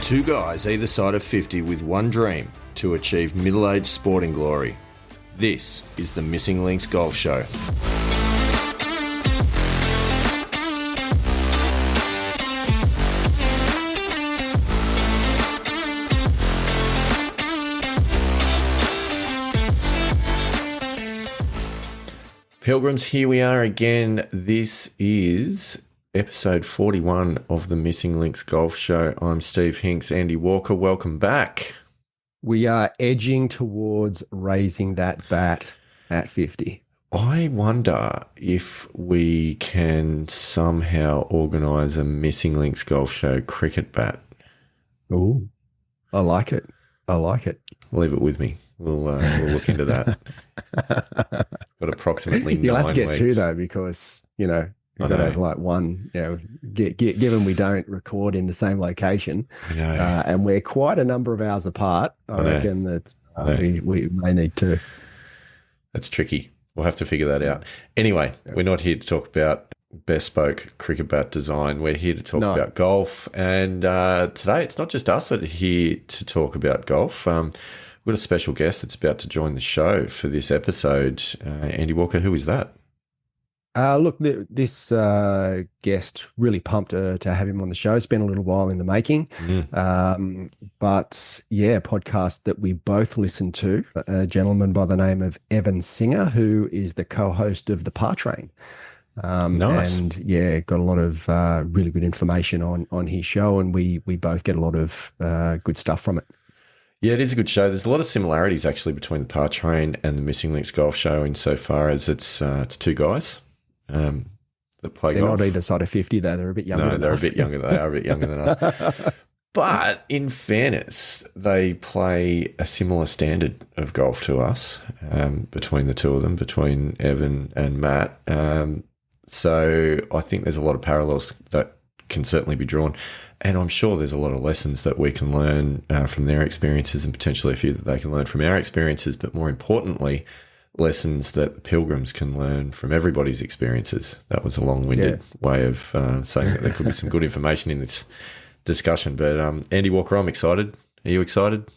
Two guys either side of 50 with one dream to achieve middle-aged sporting glory. This is the Missing Links Golf Show. Pilgrims, here we are again. This is episode 41 of the Missing Links Golf Show. I'm Steve Hinks. Andy Walker, welcome back. We are edging towards raising that bat at 50. I wonder if we can somehow organise a Missing Links Golf Show cricket bat. Ooh, I like it. Leave it with me. We'll look into that. Got approximately 9 weeks. You'll have to get two, though, because, you know, you've got to have like one, you know, given we don't record in the same location, and we're quite a number of hours apart, I reckon that we may need to. That's tricky. We'll have to figure that out. Anyway, we're not here to talk about bespoke cricket bat design. We're here to talk about golf. And today it's not just us that are here to talk about golf. We've got a special guest that's about to join the show for this episode. Andy Walker, who is that? Look, this guest, really pumped to have him on the show. It's been a little while in the making. But yeah, podcast that we both listen to, a gentleman by the name of Evan Singer, who is the co-host of the Par Train. Nice. And yeah, got a lot of really good information on his show, and we both get a lot of good stuff from it. Yeah, it is a good show. There's a lot of similarities actually between the Par Train and the Missing Links Golf Show insofar as it's two guys that play golf. They're not either side of 50 though. They're a bit younger than us. They are a bit younger than us. But in fairness, they play a similar standard of golf to us, between the two of them, between Evan and Matt. So I think there's a lot of parallels that can certainly be drawn. And I'm sure there's a lot of lessons that we can learn from their experiences, and potentially a few that they can learn from our experiences. But more importantly, lessons that pilgrims can learn from everybody's experiences. That was a long-winded way of saying that there could be some good information in this discussion. But Andy Walker, I'm excited. Are you excited?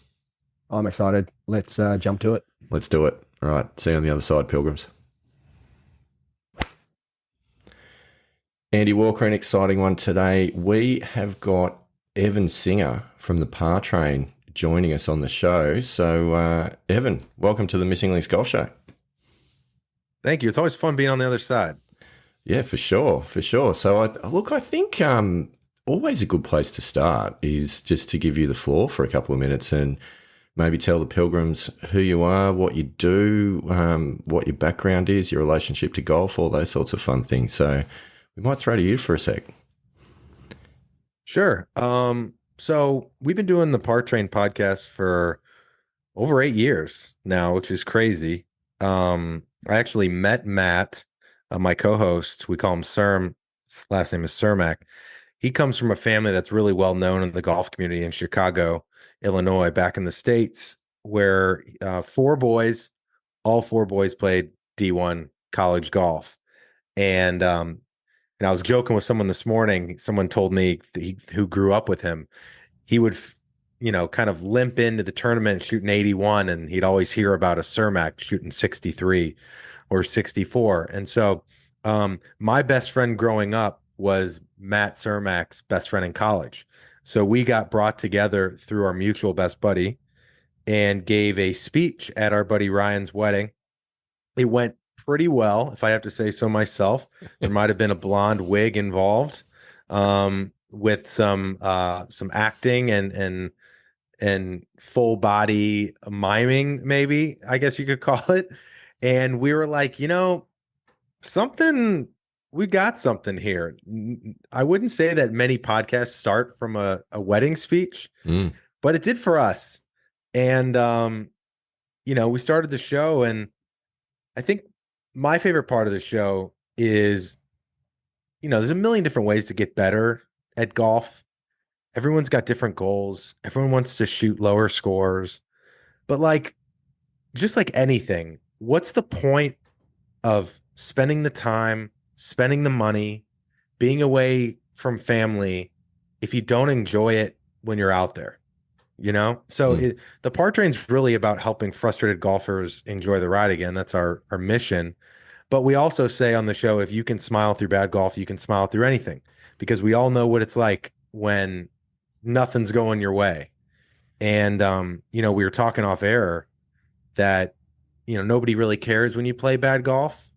I'm excited. Let's jump to it. Let's do it. All right. See you on the other side, pilgrims. Andy Walker, an exciting one today. We have got Evan Singer from the Par Train joining us on the show. So, Evan, welcome to the Missing Links Golf Show. Thank you. It's always fun being on the other side. Yeah, for sure. So, I think always a good place to start is just to give you the floor for a couple of minutes and maybe tell the pilgrims who you are, what you do, what your background is, your relationship to golf, all those sorts of fun things. So we might throw to you for a sec. Sure. So we've been doing the Par Train podcast for over 8 years now, which is crazy. I actually met Matt, my co-host. We call him Serm. His last name is Cermak. He comes from a family that's really well known in the golf community in Chicago, Illinois, back in the States, where all four boys played D1 college golf. And I was joking with someone this morning. Someone told me who grew up with him, he would, kind of limp into the tournament shooting 81, and he'd always hear about a Cermak shooting 63 or 64. And so my best friend growing up was Matt Cermak's best friend in college. So we got brought together through our mutual best buddy and gave a speech at our buddy Ryan's wedding. It went pretty well, if I have to say so myself. There might have been a blonde wig involved, with some acting and full body miming, maybe, I guess you could call it. And we were like, we got something here. I wouldn't say that many podcasts start from a wedding speech, but it did for us. And we started the show, and I think my favorite part of the show is, there's a million different ways to get better at golf. Everyone's got different goals. Everyone wants to shoot lower scores. But just like anything, what's the point of spending the time, spending the money, being away from family if you don't enjoy it when you're out there, you know? So the par train's really about helping frustrated golfers enjoy the ride again. That's our mission. But we also say on the show, if you can smile through bad golf, you can smile through anything, because we all know what it's like when nothing's going your way. And, you know, we were talking off air that, you know, nobody really cares when you play bad golf.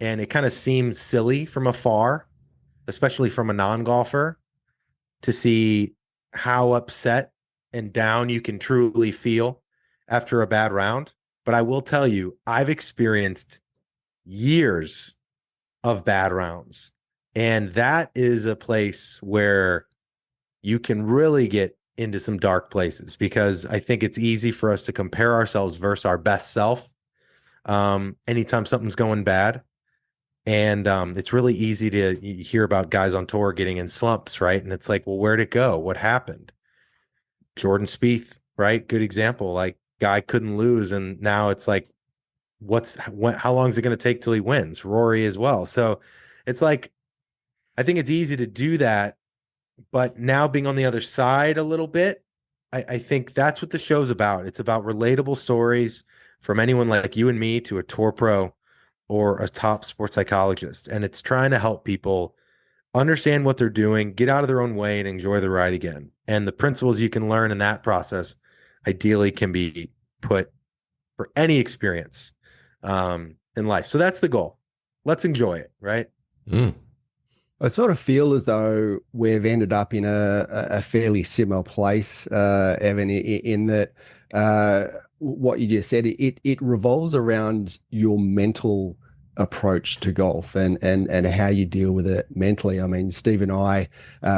And it kind of seems silly from afar, especially from a non-golfer, to see how upset and down you can truly feel after a bad round. But I will tell you, I've experienced years of bad rounds. And that is a place where you can really get into some dark places, because I think it's easy for us to compare ourselves versus our best self anytime something's going bad. And it's really easy to hear about guys on tour getting in slumps, right? And it's like, well, where'd it go? What happened? Jordan Spieth, right? Good example. Like, guy couldn't lose, and now it's like, how long is it going to take till he wins? Rory as well. So it's like, I think it's easy to do that, but now being on the other side a little bit, I think that's what the show's about. It's about relatable stories from anyone like you and me to a tour pro or a top sports psychologist. And it's trying to help people understand what they're doing, get out of their own way, and enjoy the ride again. And the principles you can learn in that process ideally can be put for any experience in life. So that's the goal. Let's enjoy it, right? I sort of feel as though we've ended up in a fairly similar place, Evan, in that what you just said, it revolves around your mental approach to golf and how you deal with it mentally. I mean, Steve and I,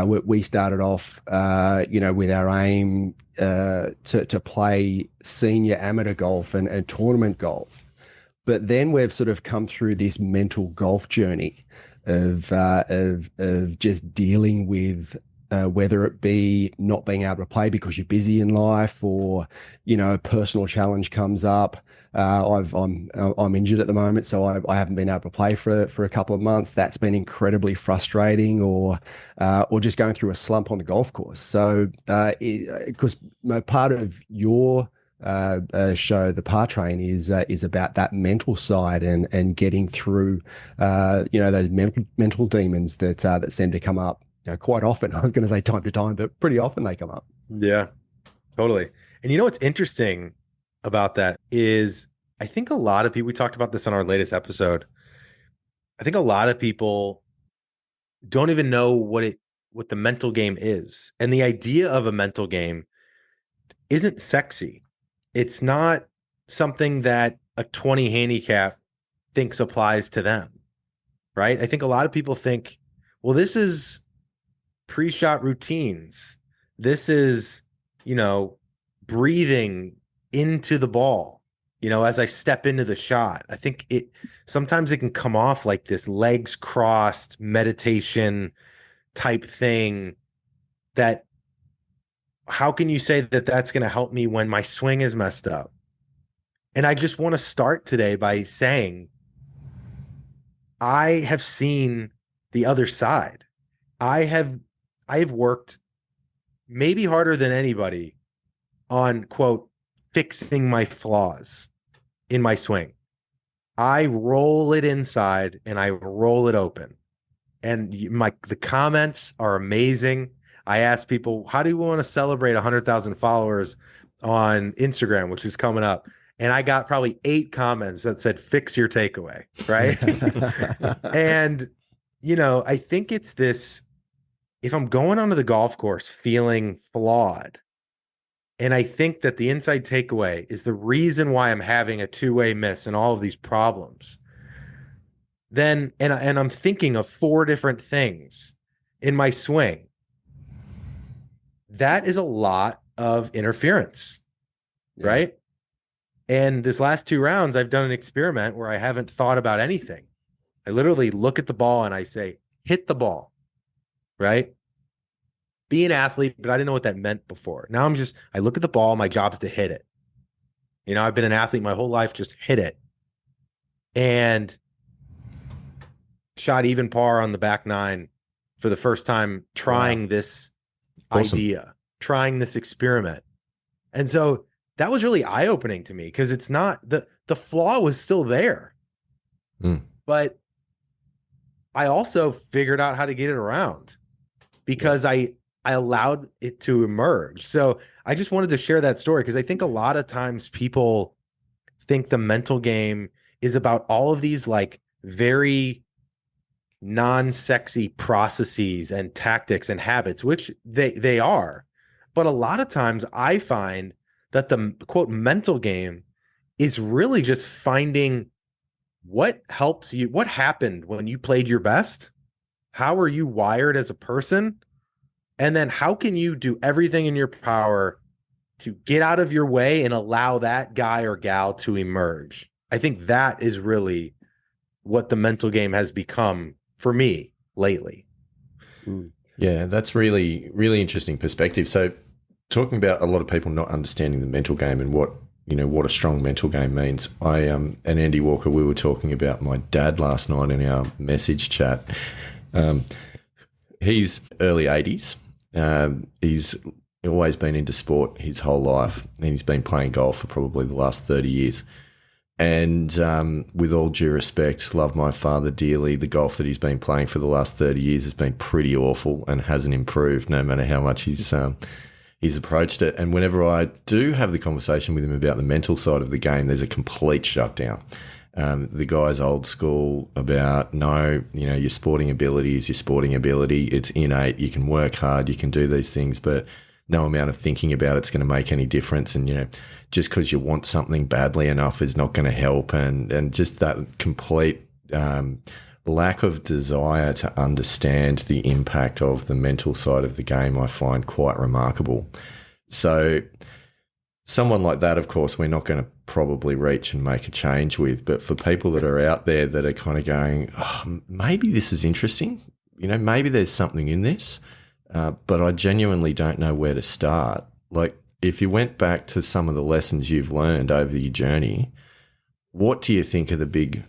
we started off, with our aim to play senior amateur golf and tournament golf. But then we've sort of come through this mental golf journey of just dealing with whether it be not being able to play because you're busy in life, or a personal challenge comes up. I'm injured at the moment, so I haven't been able to play for a couple of months. That's been incredibly frustrating, or just going through a slump on the golf course. So because part of your show, the Par Train, is about that mental side and getting through those mental demons that seem to come up quite often. I was going to say time to time, but pretty often they come up. Yeah, totally. And you know what's interesting about that is, I think a lot of people, we talked about this on our latest episode, I think a lot of people don't even know what the mental game is. And the idea of a mental game isn't sexy. It's not something that a 20 handicap thinks applies to them, right? I think a lot of people think, well, this is pre-shot routines. This is, breathing into the ball, as I step into the shot. I think sometimes it can come off like this legs crossed meditation type thing, that how can you say that that's going to help me when my swing is messed up? And I just want to start today by saying, I have seen the other side. I have worked maybe harder than anybody on, quote, fixing my flaws in my swing. I roll it inside and I roll it open. And the comments are amazing. I ask people, how do you want to celebrate 100,000 followers on Instagram, which is coming up? And I got probably 8 comments that said, fix your takeaway, right? And, I think it's this, if I'm going onto the golf course feeling flawed, and I think that the inside takeaway is the reason why I'm having a two-way miss and all of these problems, then, and I'm thinking of 4 different things in my swing, that is a lot of interference, right? And this last 2 rounds, I've done an experiment where I haven't thought about anything. I literally look at the ball and I say, hit the ball, right? Be an athlete, but I didn't know what that meant before. Now I look at the ball, my job is to hit it. I've been an athlete my whole life, just hit it. And shot even par on the back 9 for the first time trying this idea. trying this experiment. And so that was really eye-opening to me, because it's not the flaw was still there. But I also figured out how to get it around, because I allowed it to emerge. So I just wanted to share that story, because I think a lot of times people think the mental game is about all of these like very non-sexy processes and tactics and habits, which they are. But a lot of times I find that the quote mental game is really just finding what helps you, what happened when you played your best, how are you wired as a person, and then how can you do everything in your power to get out of your way and allow that guy or gal to emerge. I think that is really what the mental game has become for me lately. Yeah, that's really, really interesting perspective. So talking about a lot of people not understanding the mental game and what a strong mental game means. I and Andy Walker, we were talking about my dad last night in our message chat. He's early 80s. He's always been into sport his whole life, and he's been playing golf for probably the last 30 years. And with all due respect, love my father dearly. The golf that he's been playing for the last 30 years has been pretty awful and hasn't improved, no matter how much he's approached it. And whenever I do have the conversation with him about the mental side of the game, there's a complete shutdown. The guy's old school about, no, your sporting ability is your sporting ability. It's innate. You can work hard. You can do these things, but no amount of thinking about it's going to make any difference. And, just because you want something badly enough is not going to help. And just that complete lack of desire to understand the impact of the mental side of the game, I find quite remarkable. So someone like that, of course, we're not going to probably reach and make a change with. But for people that are out there that are kind of going, oh, maybe this is interesting, maybe there's something in this, but I genuinely don't know where to start. Like, if you went back to some of the lessons you've learned over your journey, what do you think are the big,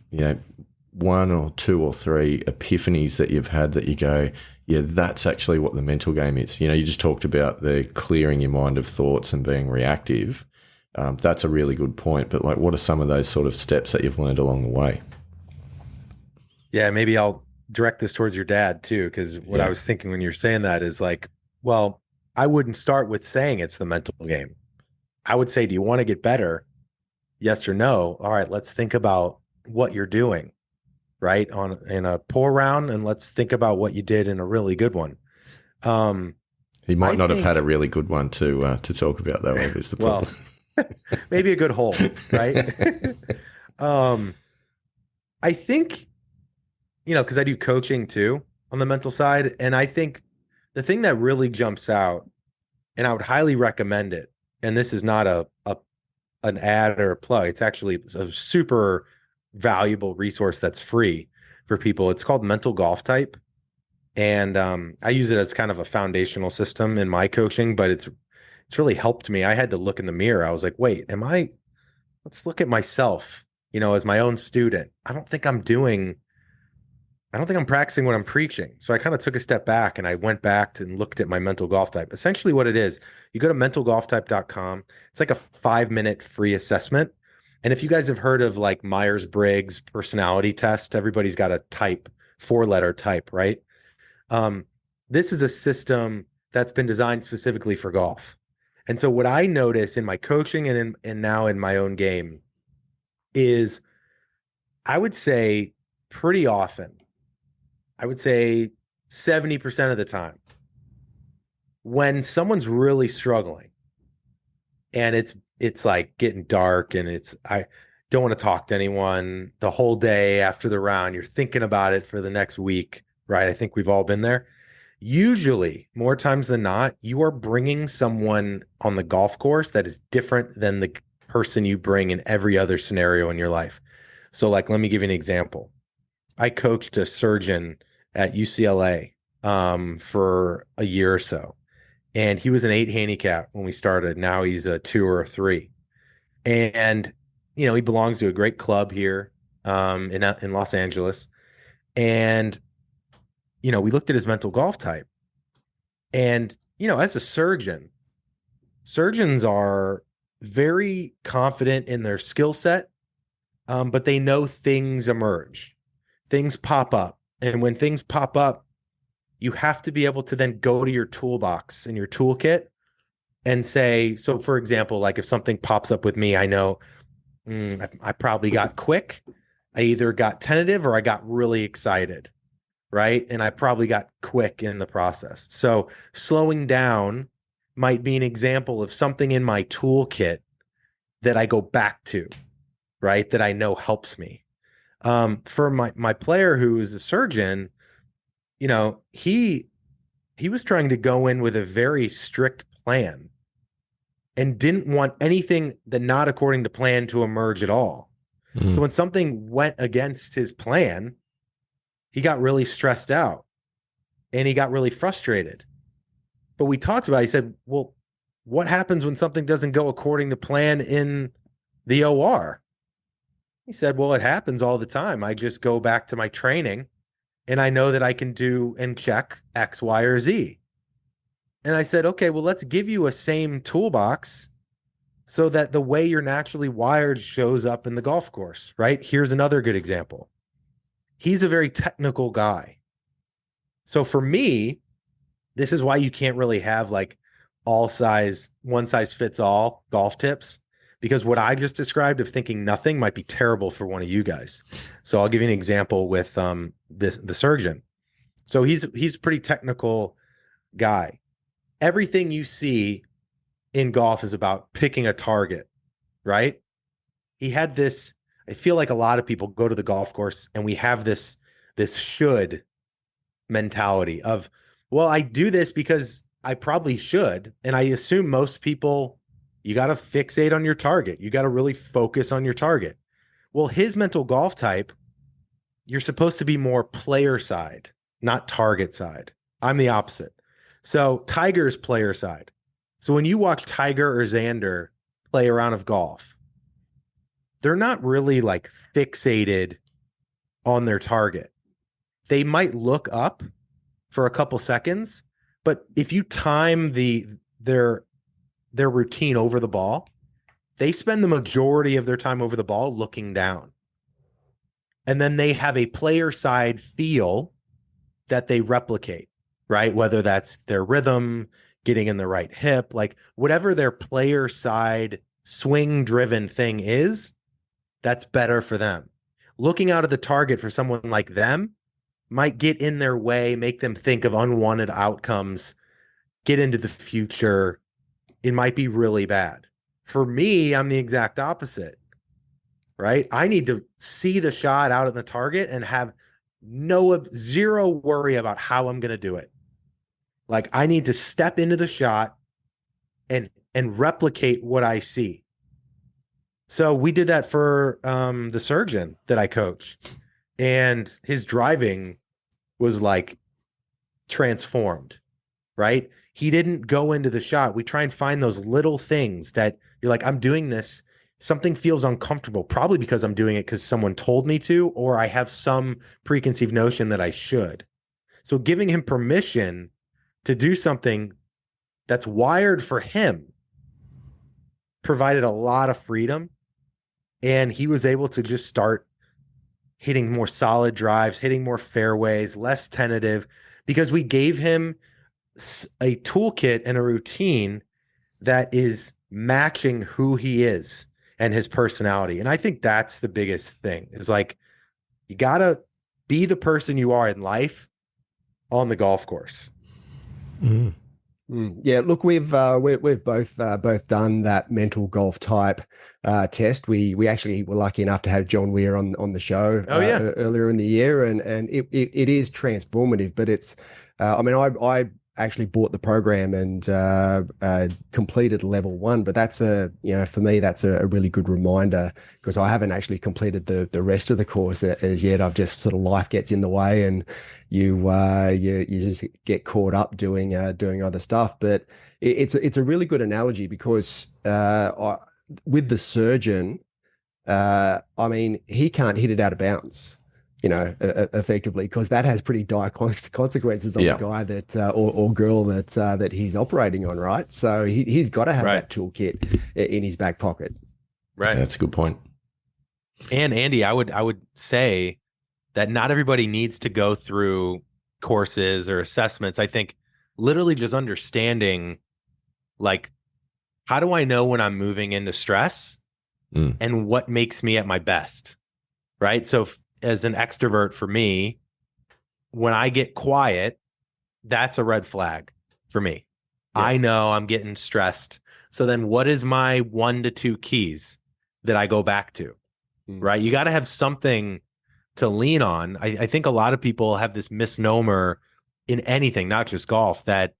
one or two or three epiphanies that you've had that you go, yeah, that's actually what the mental game is? You just talked about the clearing your mind of thoughts and being reactive. That's a really good point. But what are some of those sort of steps that you've learned along the way? Yeah, maybe I'll direct this towards your dad too, because what I was thinking when you're saying that is like, well, I wouldn't start with saying it's the mental game. I would say, do you want to get better? Yes or no? All right, let's think about what you're doing, right? In a poor round, and let's think about what you did in a really good one. He might not have had a really good one to talk about, though. Is the problem? Well, maybe a good hole, right? I think, because I do coaching too on the mental side, and I think the thing that really jumps out, and I would highly recommend it, and this is not an ad or a plug, it's actually a super valuable resource that's free for people. It's called Mental Golf Type. And I use it as kind of a foundational system in my coaching, but it's really helped me. I had to look in the mirror. I was like, wait, let's look at myself, as my own student. I don't think I'm practicing what I'm preaching. So I kind of took a step back and I went back and looked at my mental golf type. Essentially what it is, you go to mentalgolftype.com. It's like a 5-minute free assessment. And if you guys have heard of like Myers-Briggs personality test, everybody's got a type, 4-letter type, right? This is a system that's been designed specifically for golf. And so what I notice in my coaching and now in my own game is, I would say pretty often, I would say 70% of the time, when someone's really struggling and it's like getting dark and I don't want to talk to anyone the whole day after the round, you're thinking about it for the next week, right? I think we've all been there. Usually, more times than not, you are bringing someone on the golf course that is different than the person you bring in every other scenario in your life. So like, let me give you an example. I coached a surgeon at UCLA for a year or so. And he was an 8 handicap when we started. Now he's a 2 or a 3. And, he belongs to a great club here in Los Angeles. And, we looked at his mental golf type. And, as a surgeon, surgeons are very confident in their skill set, but they know things emerge, things pop up. And when things pop up, you have to be able to then go to your toolbox and your toolkit and say, so for example, like if something pops up with me, I know I probably got quick. I either got tentative or I got really excited, right? And I probably got quick in the process. So slowing down might be an example of something in my toolkit that I go back to, right? That I know helps me. For my player who is a surgeon, you know, he was trying to go in with a very strict plan and didn't want anything that not according to plan to emerge at all. Mm-hmm. So when something went against his plan, he got really stressed out and he got really frustrated. But we talked about it. He said, well, what happens when something doesn't go according to plan in the OR? He said, well, it happens all the time. I just go back to my training and I know that I can do and check X, Y, or Z. And I said, okay, well, let's give you a same toolbox so that the way you're naturally wired shows up in the golf course, right? Here's another good example. He's a very technical guy. So for me, this is why you can't really have like all size, one size fits all golf tips, because what I just described of thinking nothing might be terrible for one of you guys. So I'll give you an example with the surgeon. So he's a pretty technical guy. Everything you see in golf is about picking a target, right? He had this, I feel like a lot of people go to the golf course and we have this should mentality of, well, I do this because I probably should. And I assume most people, you got to fixate on your target. You got to really focus on your target. Well, his mental golf type, you're supposed to be more player side, not target side. I'm the opposite. So Tiger's player side. So when you watch Tiger or Xander play a round of golf, they're not really like fixated on their target. They might look up for a couple seconds, but if you time their routine over the ball, they spend the majority of their time over the ball looking down. And then they have a player side feel that they replicate, right? Whether that's their rhythm, getting in the right hip, like whatever their player side swing driven thing is, that's better for them. Looking out at the target for someone like them might get in their way, make them think of unwanted outcomes, get into the future. It might be really bad. For me, I'm the exact opposite, right? I need to see the shot out at the target and have zero worry about how I'm going to do it. Like I need to step into the shot and replicate what I see. So we did that for the surgeon that I coach, and his driving was like transformed, right? He didn't go into the shot. We try and find those little things that you're like, I'm doing this. Something feels uncomfortable, probably because I'm doing it because someone told me to, or I have some preconceived notion that I should. So giving him permission to do something that's wired for him provided a lot of freedom. And he was able to just start hitting more solid drives, hitting more fairways, less tentative, because we gave him a toolkit and a routine that is matching who he is and his personality. And I think that's the biggest thing is like, you got to be the person you are in life on the golf course. Mm. Yeah, look, we've both done that mental golf type test. We actually were lucky enough to have John Weir on the show earlier in the year, and it is transformative. But it's, I mean, I actually bought the program and completed level 1, but that's for me that's a really good reminder because I haven't actually completed the rest of the course as yet. I've just sort of life gets in the way and you just get caught up doing other stuff. But it's a really good analogy because with the surgeon, I mean, he can't hit it out of bounds. effectively, because that has pretty dire consequences on the guy that or girl that he's operating on, right? So he's got to have that toolkit in his back pocket. Right. Yeah, that's a good point. And Andy, I would say that not everybody needs to go through courses or assessments. I think literally just understanding, like, how do I know when I'm moving into stress and what makes me at my best? Right. So as an extrovert, for me, when I get quiet, that's a red flag for me. Yeah. I know I'm getting stressed. So then what is my 1 to 2 keys that I go back to? Right. You got to have something to lean on. I think a lot of people have this misnomer in anything, not just golf, that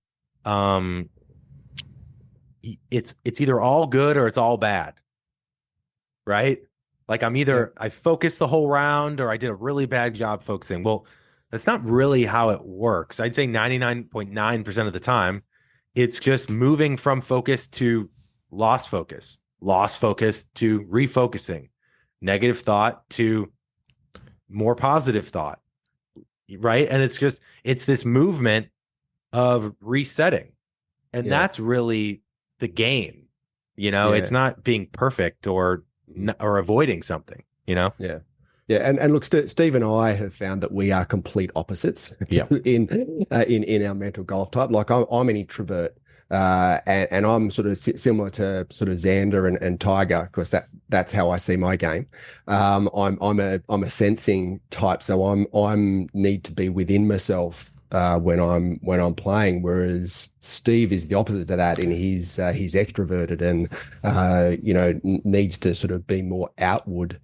it's either all good or it's all bad. Right. Like I'm either I focused the whole round or I did a really bad job focusing. Well, that's not really how it works. I'd say 99.9% of the time, it's just moving from focus to lost focus to refocusing, negative thought to more positive thought. Right. And it's this movement of resetting. And that's really the game. It's not being perfect or avoiding something, Yeah. Yeah. And look, Steve and I have found that we are complete opposites in our mental golf type. Like I'm an introvert, and I'm sort of similar to sort of Xander and Tiger, because that's how I see my game. I'm a sensing type, so I'm need to be within myself when I'm playing, whereas Steve is the opposite to that, and he's extroverted and needs to sort of be more outward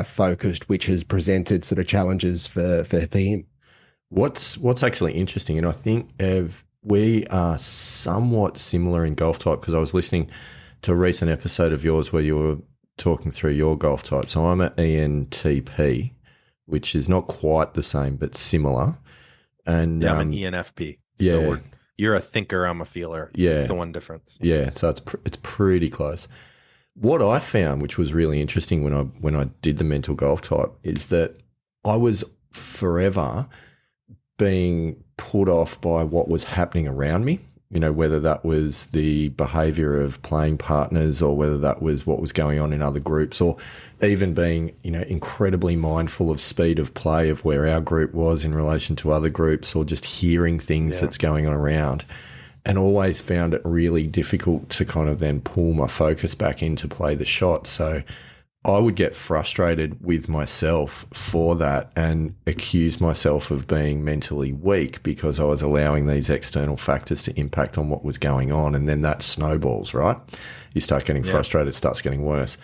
focused, which has presented sort of challenges for him. What's actually interesting, and I think we are somewhat similar in golf type, because I was listening to a recent episode of yours where you were talking through your golf type. So I'm an ENTP, which is not quite the same but similar. And I'm an ENFP. So you're a thinker, I'm a feeler. Yeah, that's the one difference. Yeah, so it's pretty close. What I found, which was really interesting when I did the mental golf type, is that I was forever being put off by what was happening around me. Whether that was the behavior of playing partners, or whether that was what was going on in other groups, or even being, incredibly mindful of speed of play of where our group was in relation to other groups, or just hearing things that's going on around. And always found it really difficult to kind of then pull my focus back into play the shot. So I would get frustrated with myself for that and accuse myself of being mentally weak because I was allowing these external factors to impact on what was going on. And then that snowballs, right? You start getting frustrated, it starts getting worse.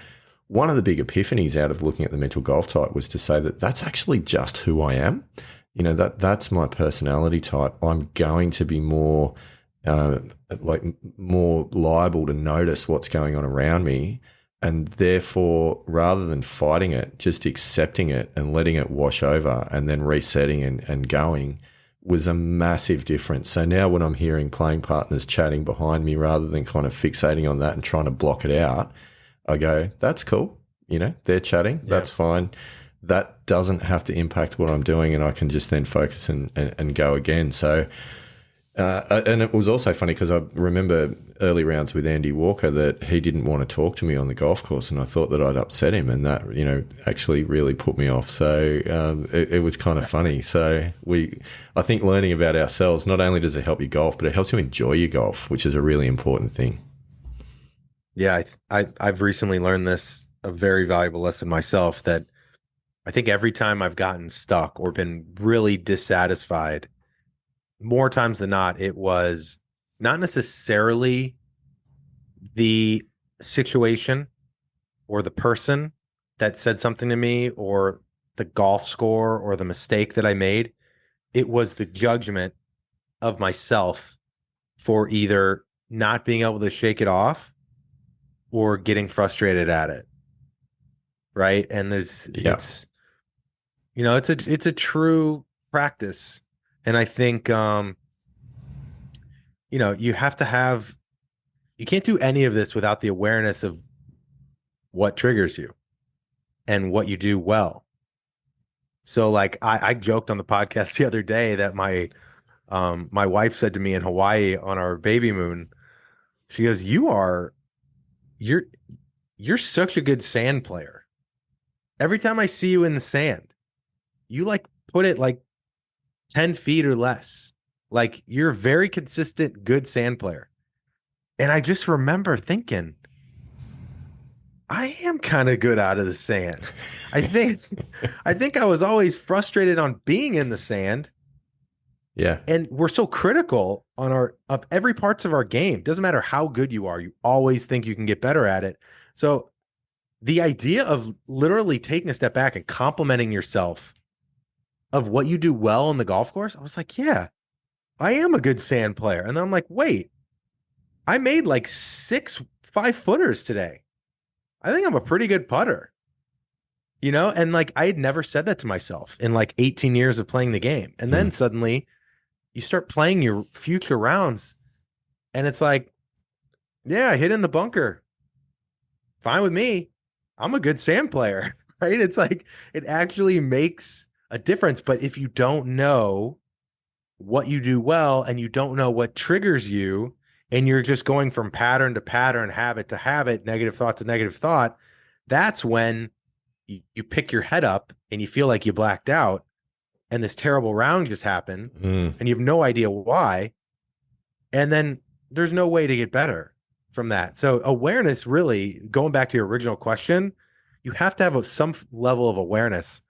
One of the big epiphanies out of looking at the mental golf type was to say that that's actually just who I am. That's my personality type. I'm going to be more liable to notice what's going on around me. And therefore, rather than fighting it, just accepting it and letting it wash over and then resetting and going was a massive difference. So now when I'm hearing playing partners chatting behind me, rather than kind of fixating on that and trying to block it out, I go, that's cool. They're chatting. Yeah. That's fine. That doesn't have to impact what I'm doing, and I can just then focus and go again. So, and it was also funny because I remember early rounds with Andy Walker that he didn't want to talk to me on the golf course, and I thought that I'd upset him, and that actually really put me off. So it was kind of funny. So I think learning about ourselves, not only does it help you golf, but it helps you enjoy your golf, which is a really important thing. Yeah, I've recently learned a very valuable lesson myself, that I think every time I've gotten stuck or been really dissatisfied, more times than not, it was not necessarily the situation or the person that said something to me, or the golf score or the mistake that I made. It was the judgment of myself for either not being able to shake it off or getting frustrated at it. Right. And it's a true practice. And I think, you have to you can't do any of this without the awareness of what triggers you and what you do well. So like I joked on the podcast the other day that my wife said to me in Hawaii on our baby moon, she goes, you're you're such a good sand player. Every time I see you in the sand, you like put it like 10 feet or less. Like you're a very consistent, good sand player. And I just remember thinking, I am kind of good out of the sand. I think I was always frustrated on being in the sand. Yeah. And we're so critical on of every parts of our game. Doesn't matter how good you are, you always think you can get better at it. So the idea of literally taking a step back and complimenting yourself of what you do well on the golf course, I was like, yeah, I am a good sand player. And then I'm like, wait, I made like 6 5-footers today. I think I'm a pretty good putter, and like I had never said that to myself in like 18 years of playing the game. And then suddenly you start playing your future rounds and it's like, yeah, I hit in the bunker. Fine with me. I'm a good sand player, right? It's like it actually makes a difference. But if you don't know what you do well and you don't know what triggers you, and you're just going from pattern to pattern, habit to habit, negative thought to negative thought, that's when you pick your head up and you feel like you blacked out and this terrible round just happened and you have no idea why. And then there's no way to get better from that. So awareness, really, going back to your original question, you have to have some level of awareness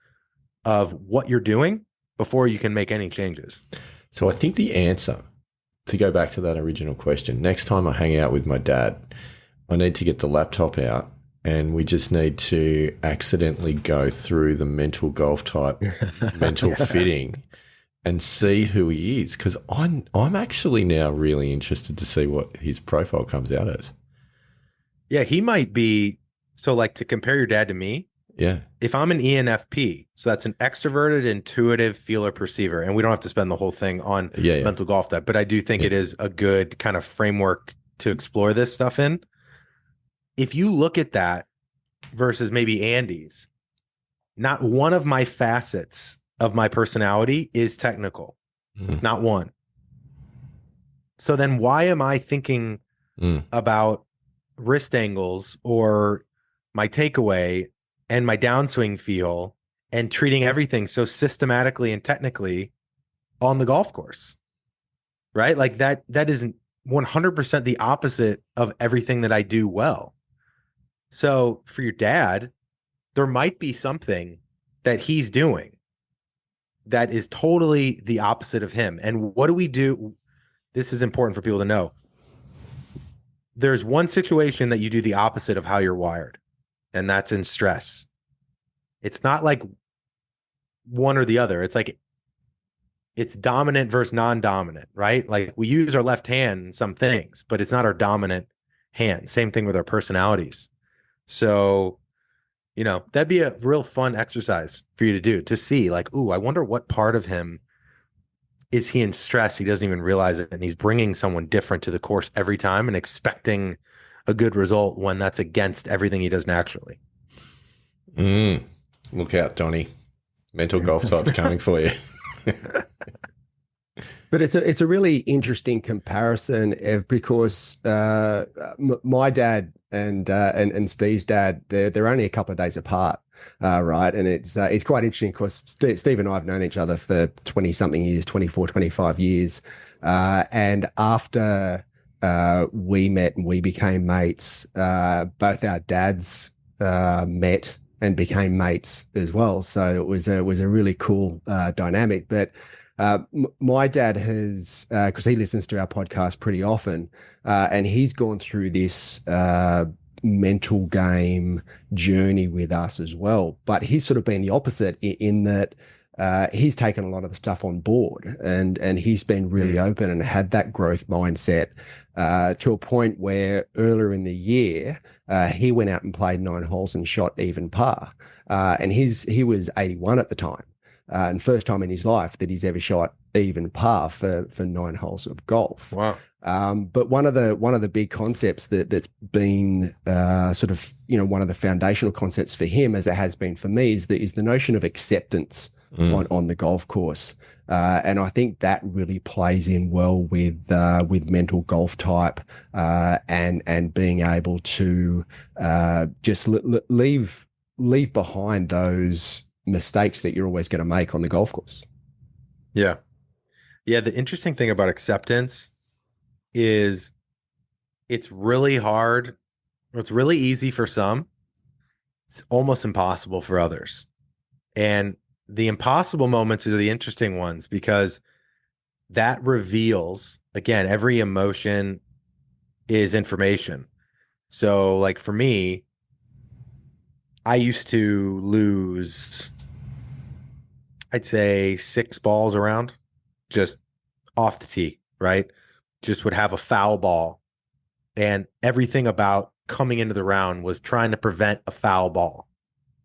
of what you're doing before you can make any changes. So I think the answer, to go back to that original question, next time I hang out with my dad, I need to get the laptop out and we just need to accidentally go through the mental golf type, mental fitting and see who he is. Because I'm actually now really interested to see what his profile comes out as. Yeah, he might be. So like to compare your dad to me. Yeah. If I'm an ENFP, so that's an extroverted, intuitive feeler perceiver, and we don't have to spend the whole thing on mental golf type, but I do think it is a good kind of framework to explore this stuff in. If you look at that versus maybe Andy's, not one of my facets of my personality is technical. Not one. So then why am I thinking about wrist angles or my takeaway and my downswing feel and treating everything so systematically and technically on the golf course, right? Like that isn't 100% the opposite of everything that I do well. So for your dad, there might be something that he's doing that is totally the opposite of him. And what do we do? This is important for people to know. There's one situation that you do the opposite of how you're wired, and that's in stress. It's not like one or the other. It's like it's dominant versus non-dominant, right? Like we use our left hand in some things, but it's not our dominant hand. Same thing with our personalities. So, that'd be a real fun exercise for you to do, to see like, ooh, I wonder what part of him is he in stress? He doesn't even realize it. And he's bringing someone different to the course every time and expecting a good result when that's against everything he does naturally. Look out, Donnie. Mental golf type's coming for you. But it's a really interesting comparison, Ev, because my dad and Steve's dad, they're only a couple of days apart, right? And it's quite interesting because Steve and I have known each other for 20-something years, 24, 25 years. And after we met and we became mates, both our dads met and became mates as well. So it was a really cool dynamic. But my dad has, because he listens to our podcast pretty often, and he's gone through this mental game journey with us as well. But he's sort of been the opposite in that he's taken a lot of the stuff on board, and he's been really open and had that growth mindset to a point where earlier in the year he went out and played 9 holes and shot even par, and he was 81 at the time. And first time in his life that he's ever shot even par for 9 holes of golf. Wow. But one of the big concepts that's been sort of, one of the foundational concepts for him, as it has been for me, is the notion of acceptance on the golf course. And I think that really plays in well with mental golf type, and being able to just leave behind those mistakes that you're always going to make on the golf course. Yeah. Yeah. The interesting thing about acceptance is it's really hard. It's really easy for some. It's almost impossible for others. And the impossible moments are the interesting ones, because that reveals, again, every emotion is information. So like for me, I used to lose, I'd say 6 balls around, just off the tee, right? Just would have a foul ball, and everything about coming into the round was trying to prevent a foul ball,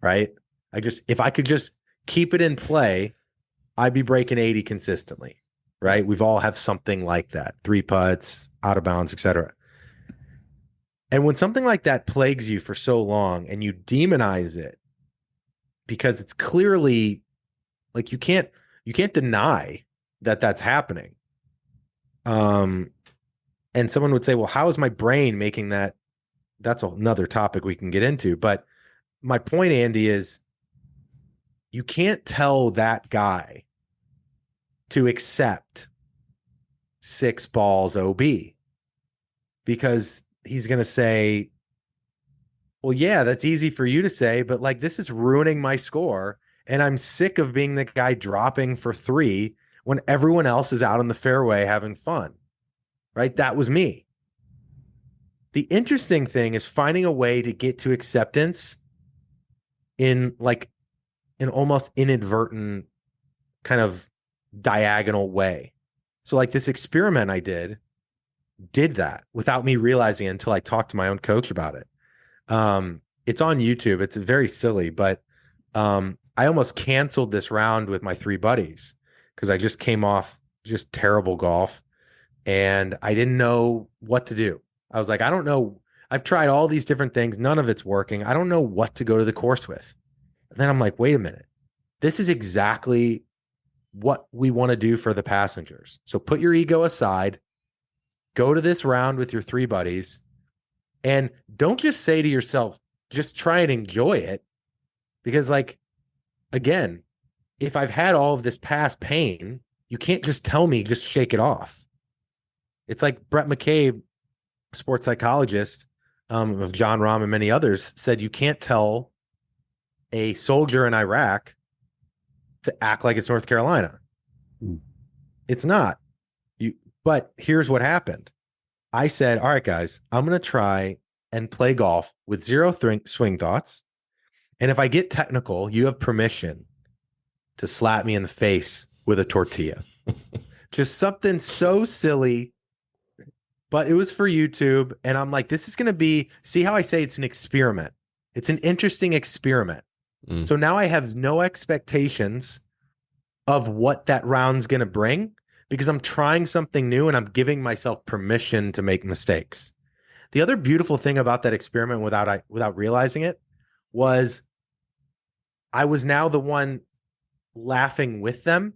right? If I could just keep it in play, I'd be breaking 80 consistently, right? We've all have something like that, 3 putts, out of bounds, etc. And when something like that plagues you for so long and you demonize it, because it's clearly like you can't deny that that's happening. And someone would say, well, how is my brain making that? That's another topic we can get into. But my point, Andy, is you can't tell that guy to accept 6 balls OB, because he's going to say, well, yeah, that's easy for you to say, but like this is ruining my score. And I'm sick of being the guy dropping for 3 when everyone else is out on the fairway having fun, right? That was me. The interesting thing is finding a way to get to acceptance in like an almost inadvertent kind of diagonal way. So like this experiment I did that without me realizing it until I talked to my own coach about it. It's on YouTube. It's very silly, but I almost canceled this round with my 3 buddies because I just came off just terrible golf and I didn't know what to do. I was like, I don't know. I've tried all these different things. None of it's working. I don't know what to go to the course with. And then I'm like, wait a minute. This is exactly what we want to do for the passengers. So put your ego aside, go to this round with your 3 buddies, and don't just say to yourself, just try and enjoy it. Because like, again, if I've had all of this past pain, you can't just tell me, just shake it off. It's like Brett McCabe, sports psychologist of John Rahm and many others, said you can't tell a soldier in Iraq to act like it's North Carolina. It's not. But here's what happened. I said, all right, guys, I'm going to try and play golf with 0 swing thoughts. And if I get technical, you have permission to slap me in the face with a tortilla. Just something so silly, but it was for YouTube. And I'm like, this is going to be, see how I say it's an experiment. It's an interesting experiment. So now I have no expectations of what that round's going to bring, because I'm trying something new and I'm giving myself permission to make mistakes. The other beautiful thing about that experiment without realizing it was I was now the one laughing with them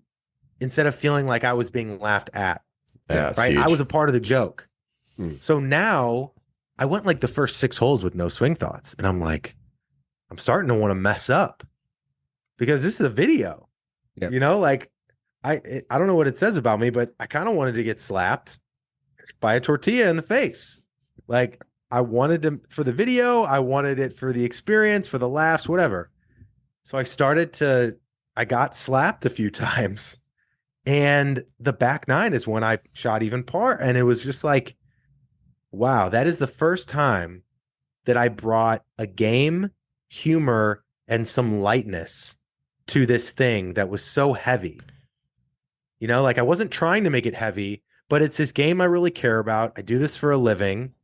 instead of feeling like I was being laughed at. Yeah, right. huge. I was a part of the joke. So now I went like the first 6 holes with no swing thoughts. And I'm like, I'm starting to want to mess up because this is a video, you know, like I don't know what it says about me, but I kind of wanted to get slapped by a tortilla in the face. Like I wanted to, for the video, I wanted it for the experience, for the laughs, whatever. So I got slapped a few times, and the back 9 is when I shot even par. And it was just like, wow, that is the first time that I brought a game, humor, and some lightness to this thing that was so heavy. You know, like I wasn't trying to make it heavy, but it's this game I really care about. I do this for a living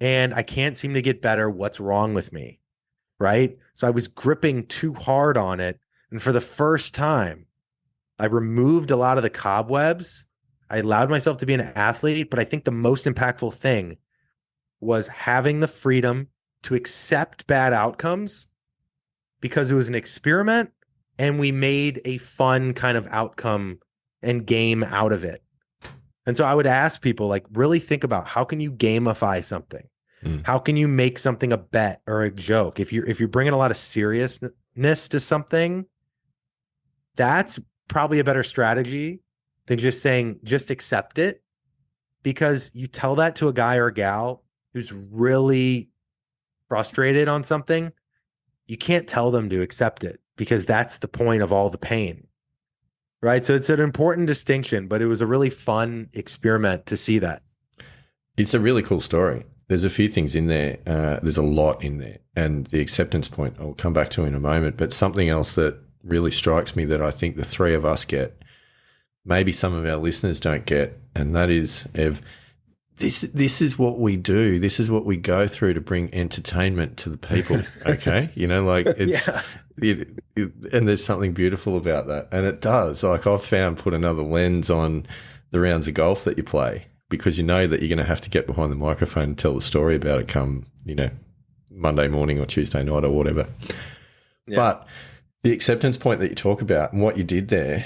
and I can't seem to get better. What's wrong with me? Right. So I was gripping too hard on it. And for the first time, I removed a lot of the cobwebs. I allowed myself to be an athlete, but I think the most impactful thing was having the freedom to accept bad outcomes because it was an experiment and we made a fun kind of outcome and game out of it. And so I would ask people, like, really think about, how can you gamify something? How can you make something a bet or a joke? If you're bringing a lot of seriousness to something, that's probably a better strategy than just saying, just accept it. Because you tell that to a guy or a gal who's really frustrated on something, you can't tell them to accept it, because that's the point of all the pain. Right. So it's an important distinction, but it was a really fun experiment to see that. It's a really cool story. There's a few things in there. There's a lot in there. And the acceptance point I'll come back to in a moment. But something else that really strikes me that I think the three of us get, maybe some of our listeners don't get, and that is, Ev, this is what we do. This is what we go through to bring entertainment to the people, okay? You know, like it's and there's something beautiful about that. And it does. Like, I've found, put another lens on the rounds of golf that you play, because you know that you're going to have to get behind the microphone and tell the story about it come, you know, Monday morning or Tuesday night or whatever. Yeah. But the acceptance point that you talk about and what you did there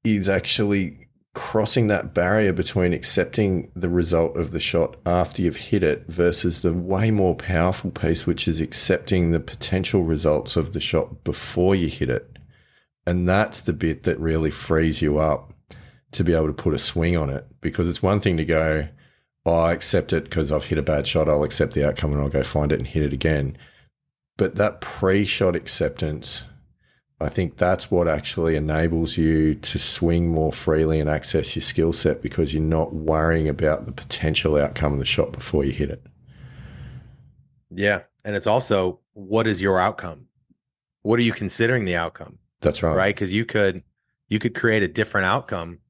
is actually crossing that barrier between accepting the result of the shot after you've hit it versus the way more powerful piece, which is accepting the potential results of the shot before you hit it. And that's the bit that really frees you up to be able to put a swing on it, because it's one thing to go, oh, I accept it because I've hit a bad shot. I'll accept the outcome and I'll go find it and hit it again. But that pre-shot acceptance, I think that's what actually enables you to swing more freely and access your skill set, because you're not worrying about the potential outcome of the shot before you hit it. Yeah. And it's also, what is your outcome? What are you considering the outcome? That's right. Right? Because you could create a different outcome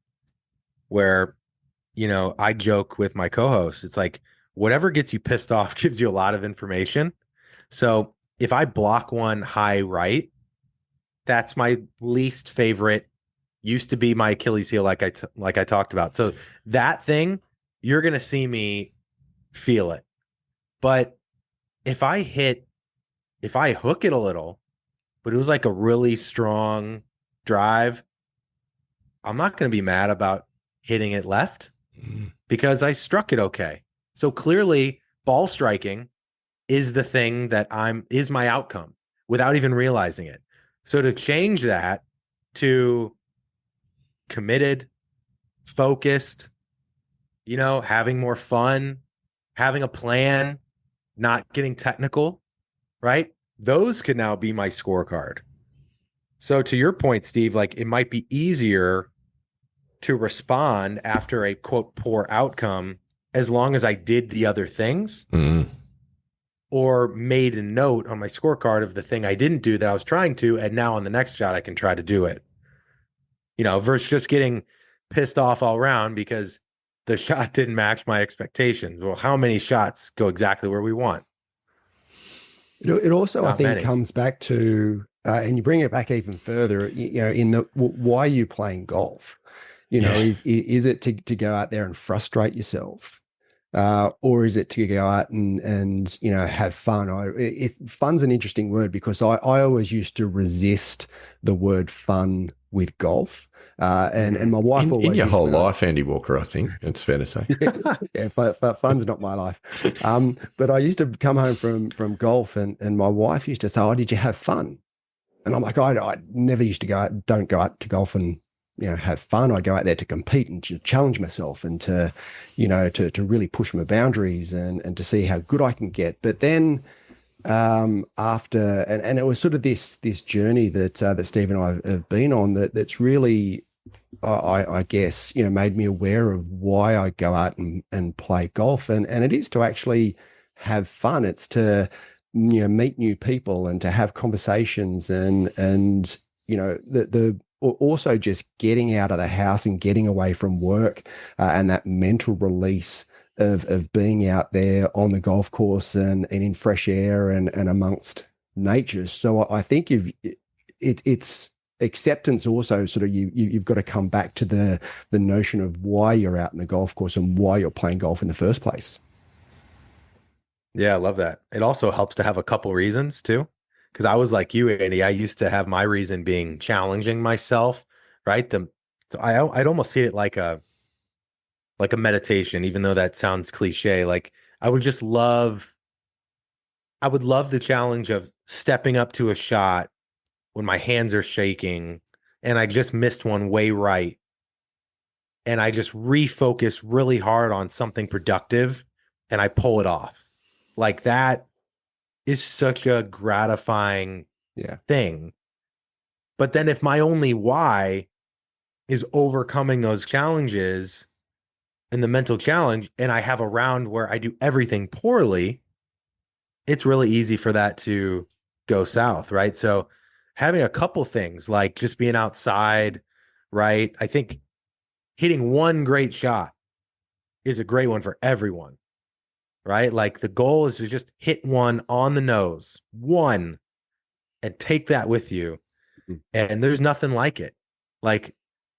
where, you know, I joke with my co-host, it's like, whatever gets you pissed off gives you a lot of information. So if I block one high right, that's my least favorite. Used to be my Achilles heel, like I talked about. So that thing, you're going to see me feel it. But if I hook it a little, but it was like a really strong drive, I'm not going to be mad about hitting it left because I struck it okay. So clearly, ball striking is the thing that is my outcome without even realizing it. So to change that to committed, focused, you know, having more fun, having a plan, not getting technical, right? Those could now be my scorecard. So to your point, Steve, like, it might be easier to respond after a quote poor outcome as long as I did the other things. Or made a note on my scorecard of the thing I didn't do that I was trying to, and now on the next shot I can try to do it. You know, versus just getting pissed off all around because the shot didn't match my expectations. Well, how many shots go exactly where we want? It also, I think, comes back to, and you bring it back even further, you know, in the why are you playing golf? You know, is it to go out there and frustrate yourself? Or is it to go out and you know, have fun? Fun's an interesting word, because I always used to resist the word fun with golf. And my wife always, in your whole life, Andy Walker, I think it's fair to say. Fun's not my life. But I used to come home from golf, and my wife used to say, "Oh, did you have fun?" And I'm like, I never used to don't go out to golf and, you know, have fun. I go out there to compete and to challenge myself and to, you know, to really push my boundaries and to see how good I can get. But then after, and it was sort of this journey that Steve and I have been on that's really, I guess, you know, made me aware of why I go out and play golf. And it is to actually have fun. It's to, you know, meet new people and to have conversations and you know, also just getting out of the house and getting away from work and that mental release of being out there on the golf course and in fresh air and amongst nature. So I think it's acceptance also, sort of you've got to come back to the notion of why you're out in the golf course and why you're playing golf in the first place. Yeah, I love that. It also helps to have a couple reasons too. because I was like you, Andy. I used to have my reason being challenging myself, right? I'd almost see it like a meditation, even though that sounds cliche. Like I would just love, I would love the challenge of stepping up to a shot when my hands are shaking and I just missed one way right. And I just refocus really hard on something productive and I pull it off. Like that is such a gratifying thing. But then if my only why is overcoming those challenges and the mental challenge, and I have a round where I do everything poorly, it's really easy for that to go south, right? So having a couple things like just being outside, right? I think hitting one great shot is a great one for everyone, right? Like the goal is to just hit one on the nose, one, and take that with you. And there's nothing like it. Like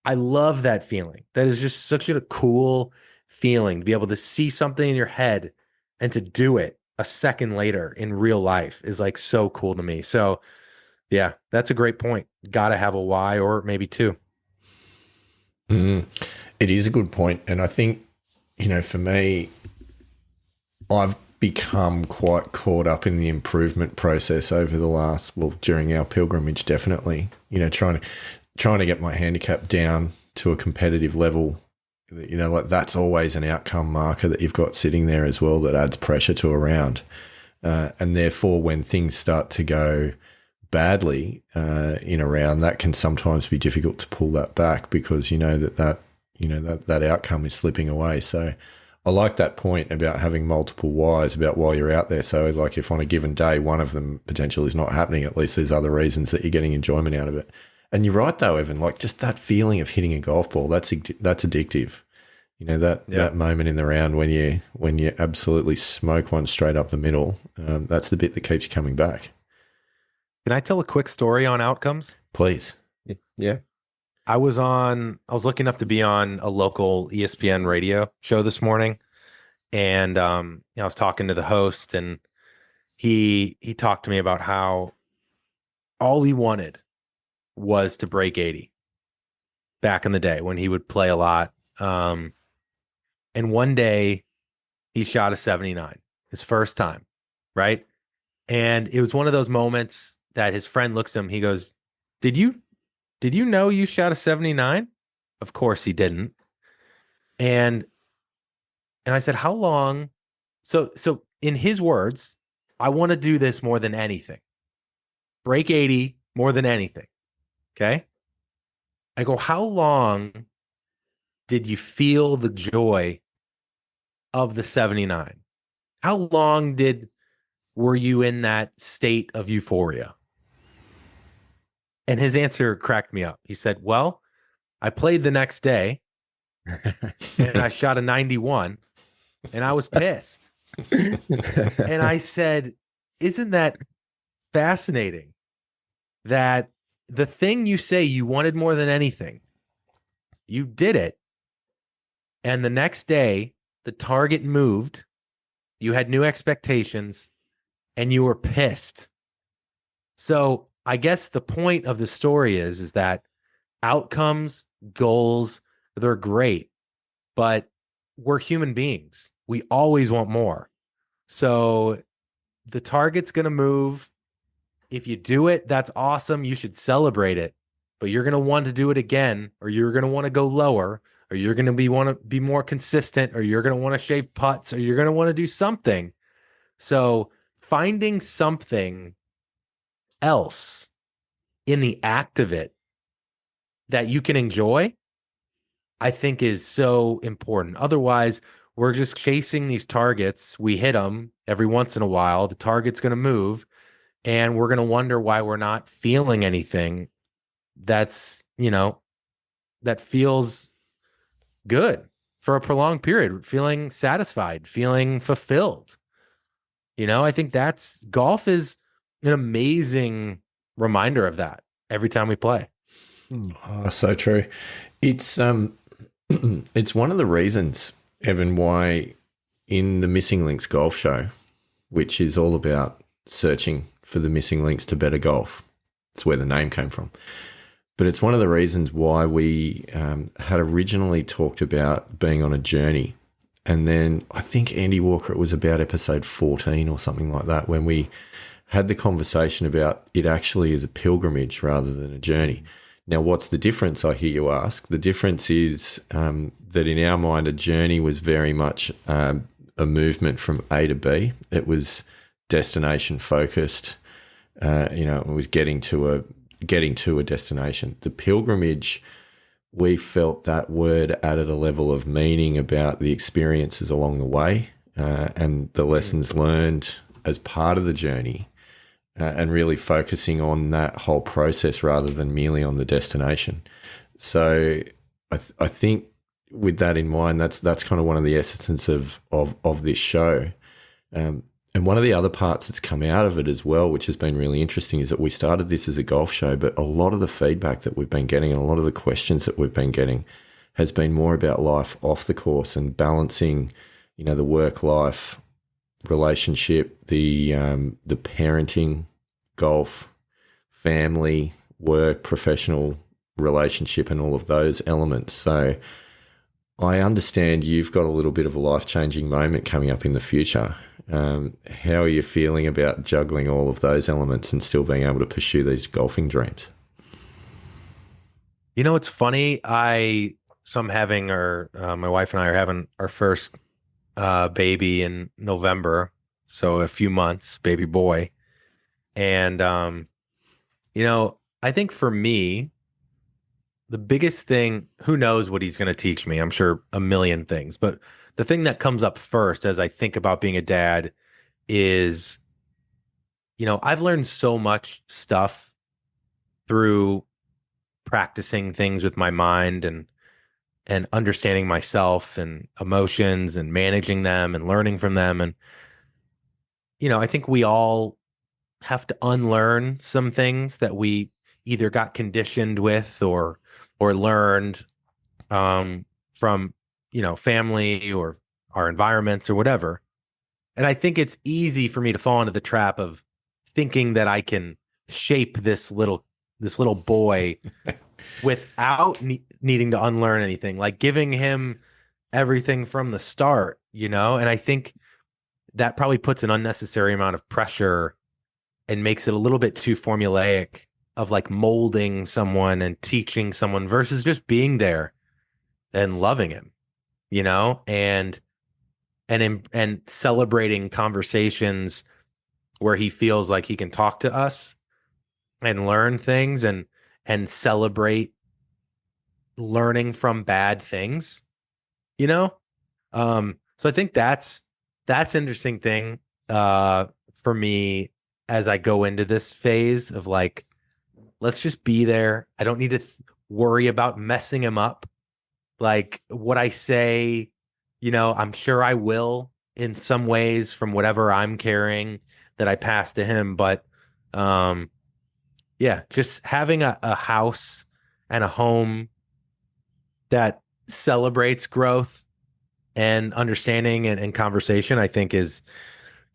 I love that feeling. That is just such a cool feeling to be able to see something in your head and to do it a second later in real life is like so cool to me. So yeah, that's a great point. Got to have a why or maybe two. It is a good point. And I think, for me, I've become quite caught up in the improvement process over the last, during our pilgrimage, definitely, trying to get my handicap down to a competitive level. Like that's always an outcome marker that you've got sitting there as well that adds pressure to a round. And therefore, when things start to go badly in a round, that can sometimes be difficult to pull that back because that outcome is slipping away. So I like that point about having multiple whys about why you're out there. So like if on a given day, one of them potentially is not happening, at least there's other reasons that you're getting enjoyment out of it. And you're right though, Evan, like just that feeling of hitting a golf ball, that's addictive. That moment in the round when you absolutely smoke one straight up the middle, that's the bit that keeps you coming back. Can I tell a quick story on outcomes? Please. Yeah. I was lucky enough to be on a local ESPN radio show this morning. And I was talking to the host and he talked to me about how all he wanted was to break 80 back in the day when he would play a lot. And one day he shot a 79, his first time, right? And it was one of those moments that his friend looks at him, he goes, Did you know you shot a 79? Of course he didn't. And I said, how long? So in his words, I want to do this more than anything. Break 80 more than anything. Okay. I go, how long did you feel the joy of the 79? How long were you in that state of euphoria? And his answer cracked me up. He said, well, I played the next day and I shot a 91 and I was pissed. And I said, isn't that fascinating that the thing you say you wanted more than anything, you did it. And the next day, the target moved, you had new expectations, and you were pissed. So I guess the point of the story is that outcomes, goals, they're great, but we're human beings. We always want more. So the target's going to move. If you do it, that's awesome. You should celebrate it, but you're going to want to do it again, or you're going to want to go lower, or you're going to want to be more consistent, or you're going to want to shave putts, or you're going to want to do something. So finding something else in the act of it that you can enjoy, I think is so important. Otherwise, we're just chasing these targets. We hit them every once in a while. The target's going to move, and we're going to wonder why we're not feeling anything that's, that feels good for a prolonged period, feeling satisfied, feeling fulfilled. I think golf is an amazing reminder of that every time we play. Oh, so true. It's it's one of the reasons, Evan, why in the Missing Links golf show, which is all about searching for the missing links to better golf. That's where the name came from. But it's one of the reasons why we had originally talked about being on a journey. And then I think Andy Walker, it was about episode 14 or something like that, when we had the conversation about it actually is a pilgrimage rather than a journey. Now, what's the difference, I hear you ask? The difference is that in our mind, a journey was very much a movement from A to B. It was destination focused. It was getting to a destination. The pilgrimage, we felt that word added a level of meaning about the experiences along the way and the lessons learned as part of the journey. And really focusing on that whole process rather than merely on the destination. So I think with that in mind, that's kind of one of the essence of this show. And one of the other parts that's come out of it as well, which has been really interesting, is that we started this as a golf show, but a lot of the feedback that we've been getting and a lot of the questions that we've been getting has been more about life off the course and balancing, the work-life relationship, the parenting, golf, family, work, professional relationship, and all of those elements. So I understand you've got a little bit of a life-changing moment coming up in the future. How are you feeling about juggling all of those elements and still being able to pursue these golfing dreams? It's funny. My wife and I are having our first baby in November. So a few months, baby boy. And, I think for me, the biggest thing, who knows what he's going to teach me? I'm sure a million things, but the thing that comes up first as I think about being a dad is, I've learned so much stuff through practicing things with my mind and understanding myself and emotions and managing them and learning from them. And, I think we all have to unlearn some things that we either got conditioned with or learned from family or our environments or whatever. And I think it's easy for me to fall into the trap of thinking that I can shape this little boy without needing to unlearn anything, like giving him everything from the start, and I think that probably puts an unnecessary amount of pressure and makes it a little bit too formulaic of like molding someone and teaching someone versus just being there and loving him, and celebrating conversations where he feels like he can talk to us and learn things and celebrate learning from bad things, So I think that's interesting thing for me as I go into this phase of like, let's just be there. I don't need to worry about messing him up. Like what I say, I'm sure I will in some ways from whatever I'm carrying that I pass to him. But just having a house and a home that celebrates growth and understanding and conversation, I think is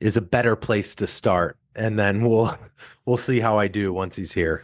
a better place to start. And then we'll see how I do once he's here.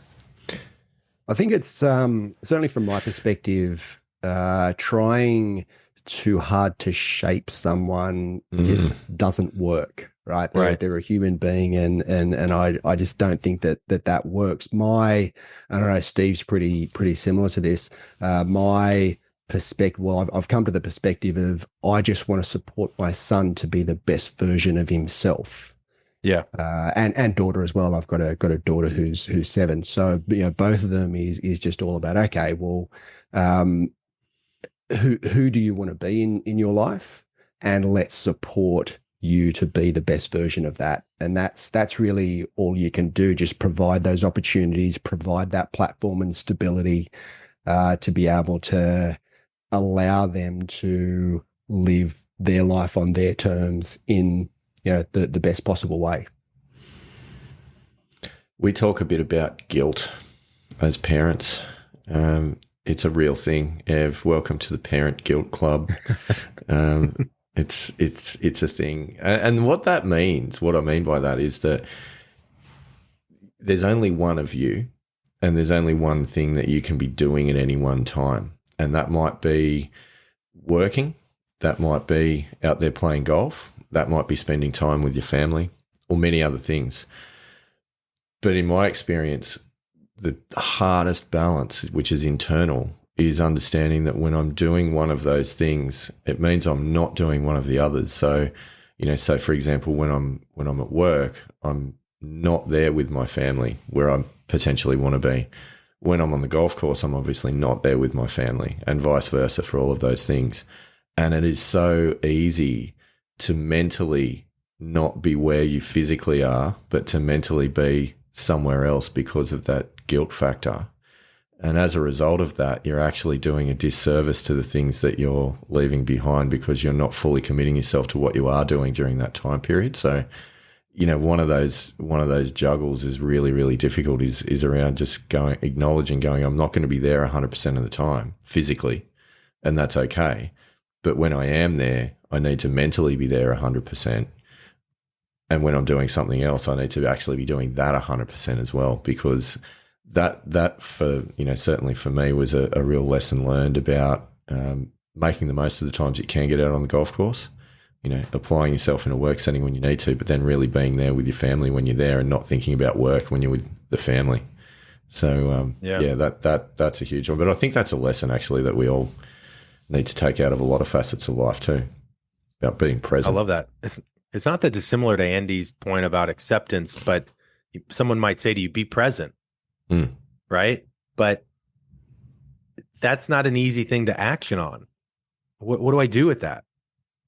I think it's certainly from my perspective, trying too hard to shape someone just doesn't work, right? They're a human being, and I just don't think that works. I don't know, Steve's pretty similar to this. My perspective, I've come to the perspective of I just want to support my son to be the best version of himself. Yeah. And daughter as well. I've got a daughter who's 7. So, both of them is just all about, okay, well, who do you want to be in your life? And let's support you to be the best version of that. And that's really all you can do. Just provide those opportunities, provide that platform and stability, to be able to allow them to live their life on their terms in the best possible way. We talk a bit about guilt as parents. It's a real thing. Ev, welcome to the Parent Guilt Club. It's a thing. And what that means, what I mean by that is that there's only one of you, and there's only one thing that you can be doing at any one time. And that might be working, that might be out there playing golf, that might be spending time with your family, or many other things. But in my experience, the hardest balance, which is internal, is understanding that when I'm doing one of those things, it means I'm not doing one of the others. So, so for example, when I'm at work, I'm not there with my family where I potentially want to be. When I'm on the golf course, I'm obviously not there with my family, and vice versa for all of those things. And it is so easy to mentally not be where you physically are, but to mentally be somewhere else because of that guilt factor. And as a result of that, you're actually doing a disservice to the things that you're leaving behind because you're not fully committing yourself to what you are doing during that time period. So, one of those juggles is really, really difficult is around just acknowledging, I'm not going to be there 100% of the time physically, and that's okay. But when I am there, I need to mentally be there 100%. And when I'm doing something else, I need to actually be doing that 100% as well, because that for, certainly for me was a real lesson learned about making the most of the times you can get out on the golf course, applying yourself in a work setting when you need to, but then really being there with your family when you're there and not thinking about work when you're with the family. So, that's a huge one. But I think that's a lesson actually that we all need to take out of a lot of facets of life too, about being present. I love that. It's not that dissimilar to Andy's point about acceptance, but someone might say to you, be present, right? But that's not an easy thing to action on. What do I do with that?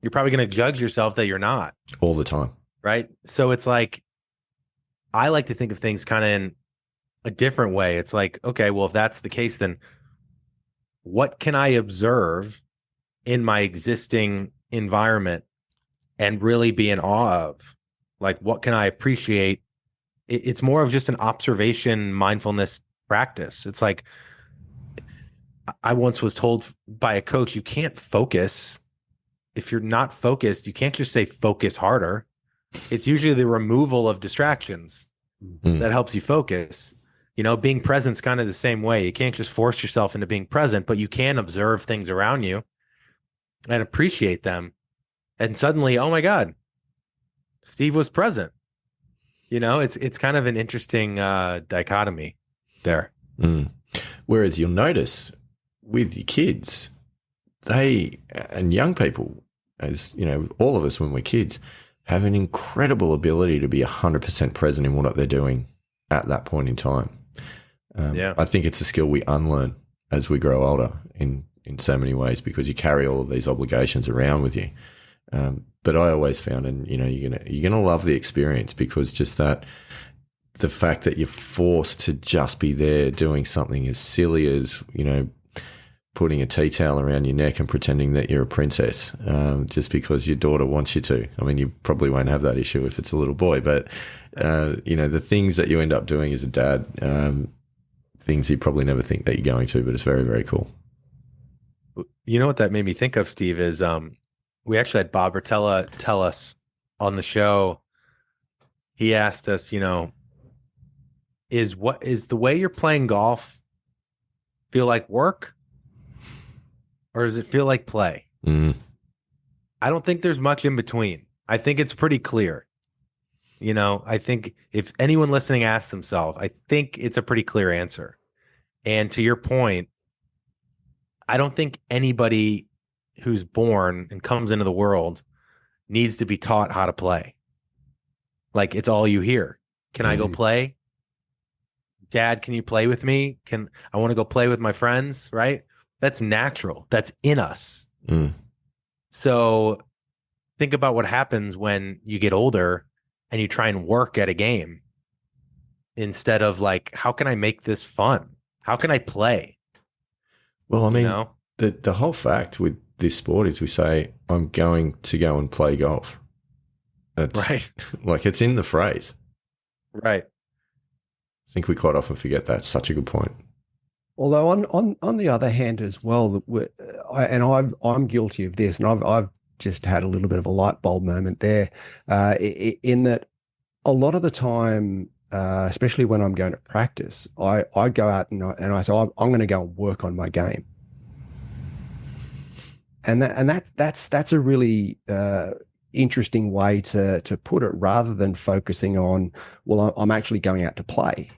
You're probably going to judge yourself that you're not. All the time. Right? So it's like, I like to think of things kind of in a different way. It's like, okay, well, if that's the case, then what can I observe in my existing environment and really be in awe of? Like, what can I appreciate? It's more of just an observation, mindfulness practice. It's like, I once was told by a coach, you can't focus. If you're not focused, you can't just say focus harder. It's usually the removal of distractions that helps you focus. Being present is kind of the same way. You can't just force yourself into being present, but you can observe things around you and appreciate them. And suddenly, oh my God, Steve was present. It's kind of an interesting dichotomy there. Whereas you'll notice with your kids, they and young people, as all of us when we're kids, have an incredible ability to be 100% present in what they're doing at that point in time. I think it's a skill we unlearn as we grow older in so many ways, because you carry all of these obligations around with you. But I always found, and you're gonna love the experience, because just that, the fact that you're forced to just be there doing something as silly as putting a tea towel around your neck and pretending that you're a princess, just because your daughter wants you to. I mean, you probably won't have that issue if it's a little boy, but the things that you end up doing as a dad, things you probably never think that you're going to, but it's very, very cool. You know what that made me think of, Steve, is we actually had Bob Rotella tell us on the show. He asked us, is the way you're playing golf feel like work, or does it feel like play? I don't think there's much in between. I think it's pretty clear. I think if anyone listening asks themselves, I think it's a pretty clear answer. And to your point, I don't think anybody who's born and comes into the world needs to be taught how to play. Like, it's all you hear. Can I go play? Dad, can you play with me? I want to go play with my friends, right? That's natural. That's in us. So think about what happens when you get older and you try and work at a game instead of like, how can I make this fun? How can I play? Well, I mean, the whole fact with this sport is we say, I'm going to go and play golf. That's right. Like, it's in the phrase. Right. I think we quite often forget that. Such a good point. Although on the other hand as well, I'm guilty of this, and I've just had a little bit of a light bulb moment there, in that a lot of the time especially when I'm going to practice, I go out and I say, I'm going to go and work on my game. And that's a really interesting way to put it, rather than focusing on, well, I'm actually going out to play.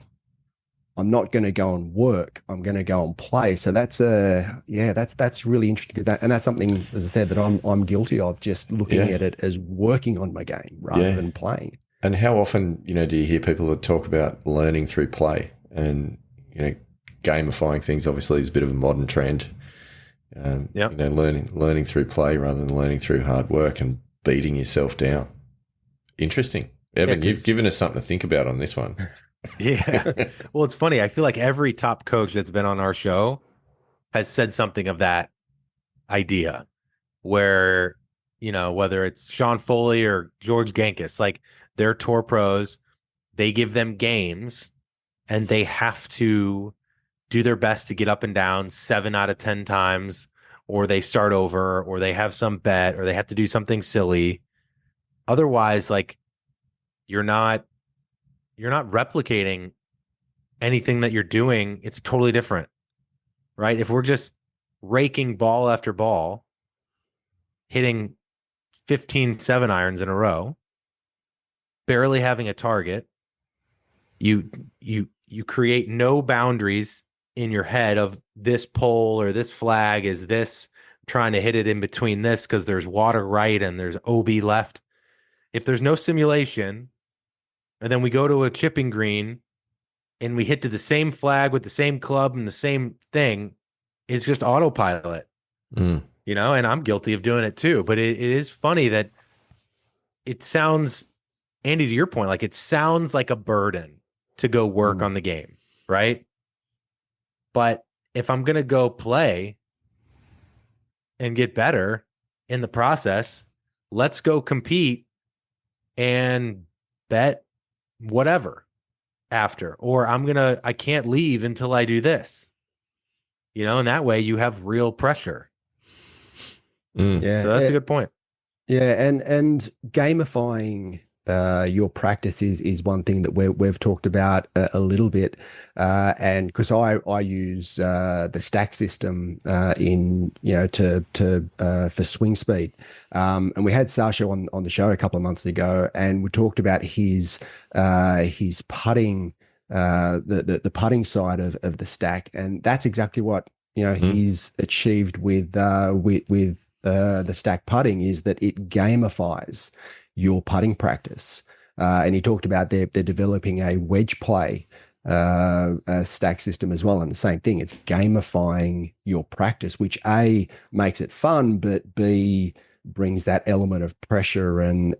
I'm not going to go and work. I'm going to go and play. So that's really interesting. And that's something, as I said, that I'm guilty of, just looking at it as working on my game rather than playing. And how often, do you hear people that talk about learning through play, and, gamifying things obviously is a bit of a modern trend. Learning through play rather than learning through hard work and beating yourself down. Interesting. Evan, you've given us something to think about on this one. Yeah. Well, it's funny. I feel like every top coach that's been on our show has said something of that idea, where, whether it's Sean Foley or George Genkus, like, they're tour pros, they give them games and they have to do their best to get up and down 7 out of 10 times, or they start over, or they have some bet, or they have to do something silly. Otherwise, like, you're not replicating anything that you're doing. It's totally different, right? If we're just raking ball after ball, hitting 15 7-irons in a row, barely having a target, you create no boundaries in your head of this pole or this flag is this, trying to hit it in between this because there's water right and there's OB left. If there's no simulation, and then we go to a chipping green and we hit to the same flag with the same club and the same thing, it's just autopilot, and I'm guilty of doing it too. But it is funny that it sounds, Andy, to your point, like, it sounds like a burden to go work on the game, right? But if I'm going to go play and get better in the process, let's go compete and bet whatever after, or I can't leave until I do this, and that way you have real pressure. Yeah. So that's a good point. Yeah. And gamifying your practice is one thing that we've talked about a little bit, and because I use the stack system for swing speed, and we had Sasha on the show a couple of months ago, and we talked about his putting, the putting side of the stack, and that's exactly what he's achieved with the stack putting, is that it gamifies your putting practice. And he talked about they're developing a wedge play stack system as well. And the same thing, it's gamifying your practice, which A, makes it fun, but B, brings that element of pressure and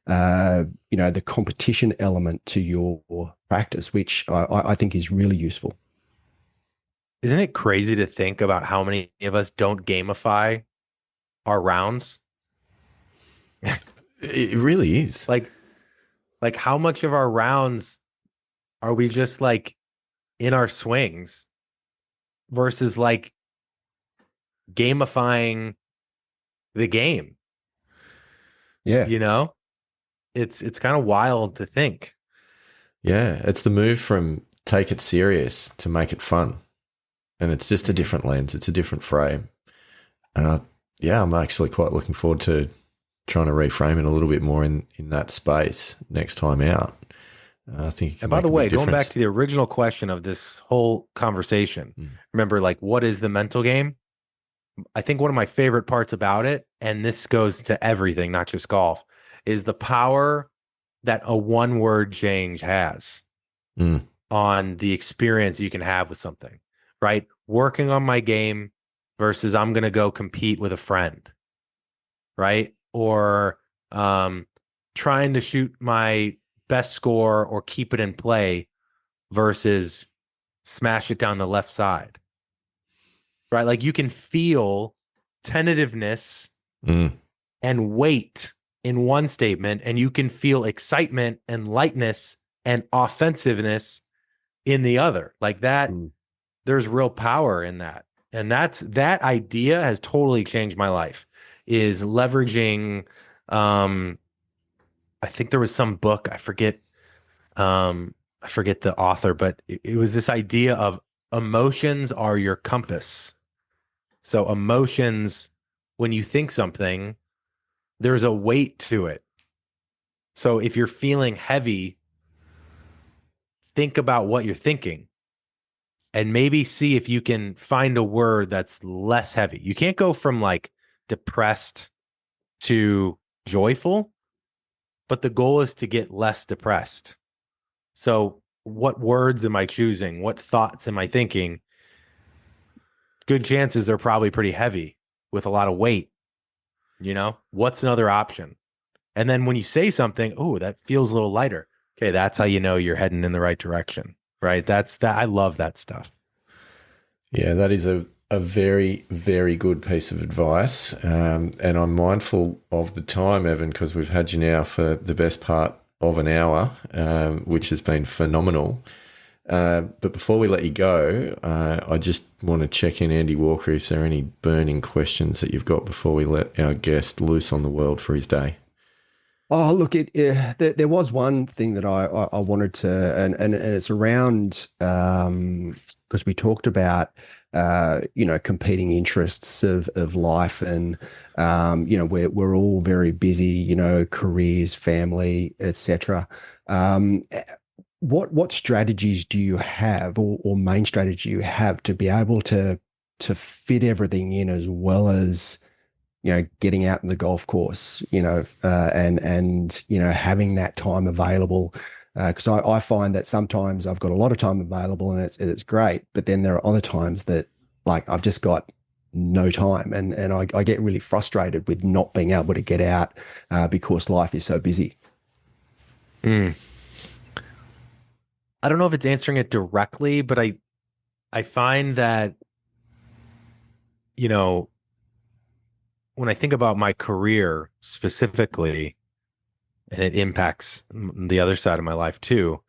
the competition element to your practice, which I think is really useful. Isn't it crazy to think about how many of us don't gamify our rounds? It really is. Like how much of our rounds are we just like in our swings versus like gamifying the game? Yeah. It's kind of wild to think. Yeah. It's the move from take it serious to make it fun. And it's just a different lens. It's a different frame. And I'm actually quite looking forward to trying to reframe it a little bit more in that space next time out. I think. And by the way, going back to the original question of this whole conversation, remember, like, what is the mental game? I think one of my favorite parts about it, and this goes to everything, not just golf, is the power that a one-word change has on the experience you can have with something, right? Working on my game versus I'm going to go compete with a friend, right? Or trying to shoot my best score or keep it in play versus smash it down the left side, right? Like, you can feel tentativeness and weight in one statement, and you can feel excitement and lightness and offensiveness in the other. Like that, there's real power in that. And that idea has totally changed my life, is leveraging, I think there was some book, I forget I forget the author, but it was this idea of emotions are your compass. So emotions, when you think something, there's a weight to it. So if you're feeling heavy, think about what you're thinking and maybe see if you can find a word that's less heavy. You can't go from like depressed to joyful, but the goal is to get less depressed. So what words am I choosing? What thoughts am I thinking? Good chances they're probably pretty heavy with a lot of weight. What's another option? And then when you say something, oh, that feels a little lighter. Okay, that's how you know you're heading in the right direction, right? That's that. I love that stuff. Yeah, that is a very, very good piece of advice. And I'm mindful of the time, Evan, because we've had you now for the best part of an hour, which has been phenomenal. But before we let you go, I just want to check in, Andy Walker, is there any burning questions that you've got before we let our guest loose on the world for his day? Oh, look, there was one thing that I wanted to, and it's around because we talked about competing interests of life, and we're all very busy, careers, family, etc. What strategies do you have, or main strategy you have to be able to fit everything in, as well as getting out in the golf course, and having that time available. Because I find that sometimes I've got a lot of time available and it's great, but then there are other times that like I've just got no time, and I get really frustrated with not being able to get out because life is so busy. I don't know if it's answering it directly, but I find that, when I think about my career specifically, and it impacts the other side of my life too,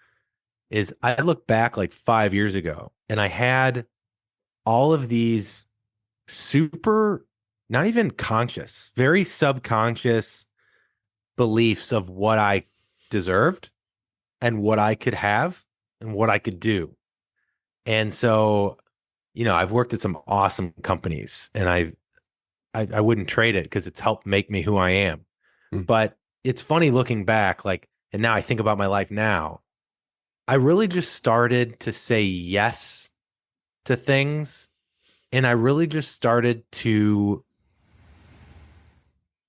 is I look back like 5 years ago and I had all of these super, not even conscious, very subconscious beliefs of what I deserved and what I could have and what I could do. And so, I've worked at some awesome companies, and I wouldn't trade it because it's helped make me who I am. But it's funny looking back, like, and now I think about my life now, I really just started to say yes to things. And I really just started to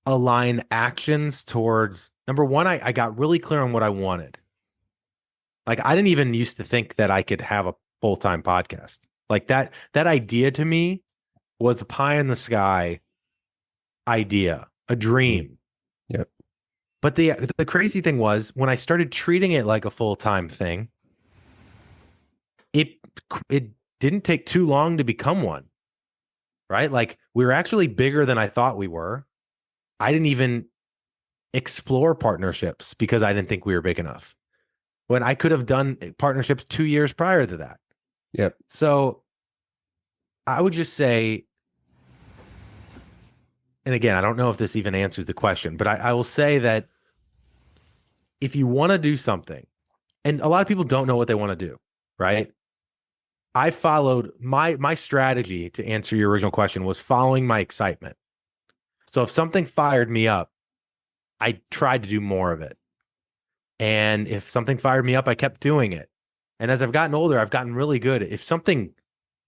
align actions towards, number one, I got really clear on what I wanted. Like, I didn't even used to think that I could have a full-time podcast. Like that idea to me was a pie in the sky idea, a dream. Yep. But the crazy thing was, when I started treating it like a full-time thing, it didn't take too long to become one, right? Like, we were actually bigger than I thought we were. I didn't even explore partnerships because I didn't think we were big enough, when I could have done partnerships 2 years prior to that. Yep. So I would just say, and again, I don't know if this even answers the question, but I will say that if you want to do something, and a lot of people don't know what they want to do, right? I followed my strategy to answer your original question was following my excitement. So if something fired me up, I tried to do more of it. And if something fired me up, I kept doing it. And as I've gotten older, I've gotten really good. If something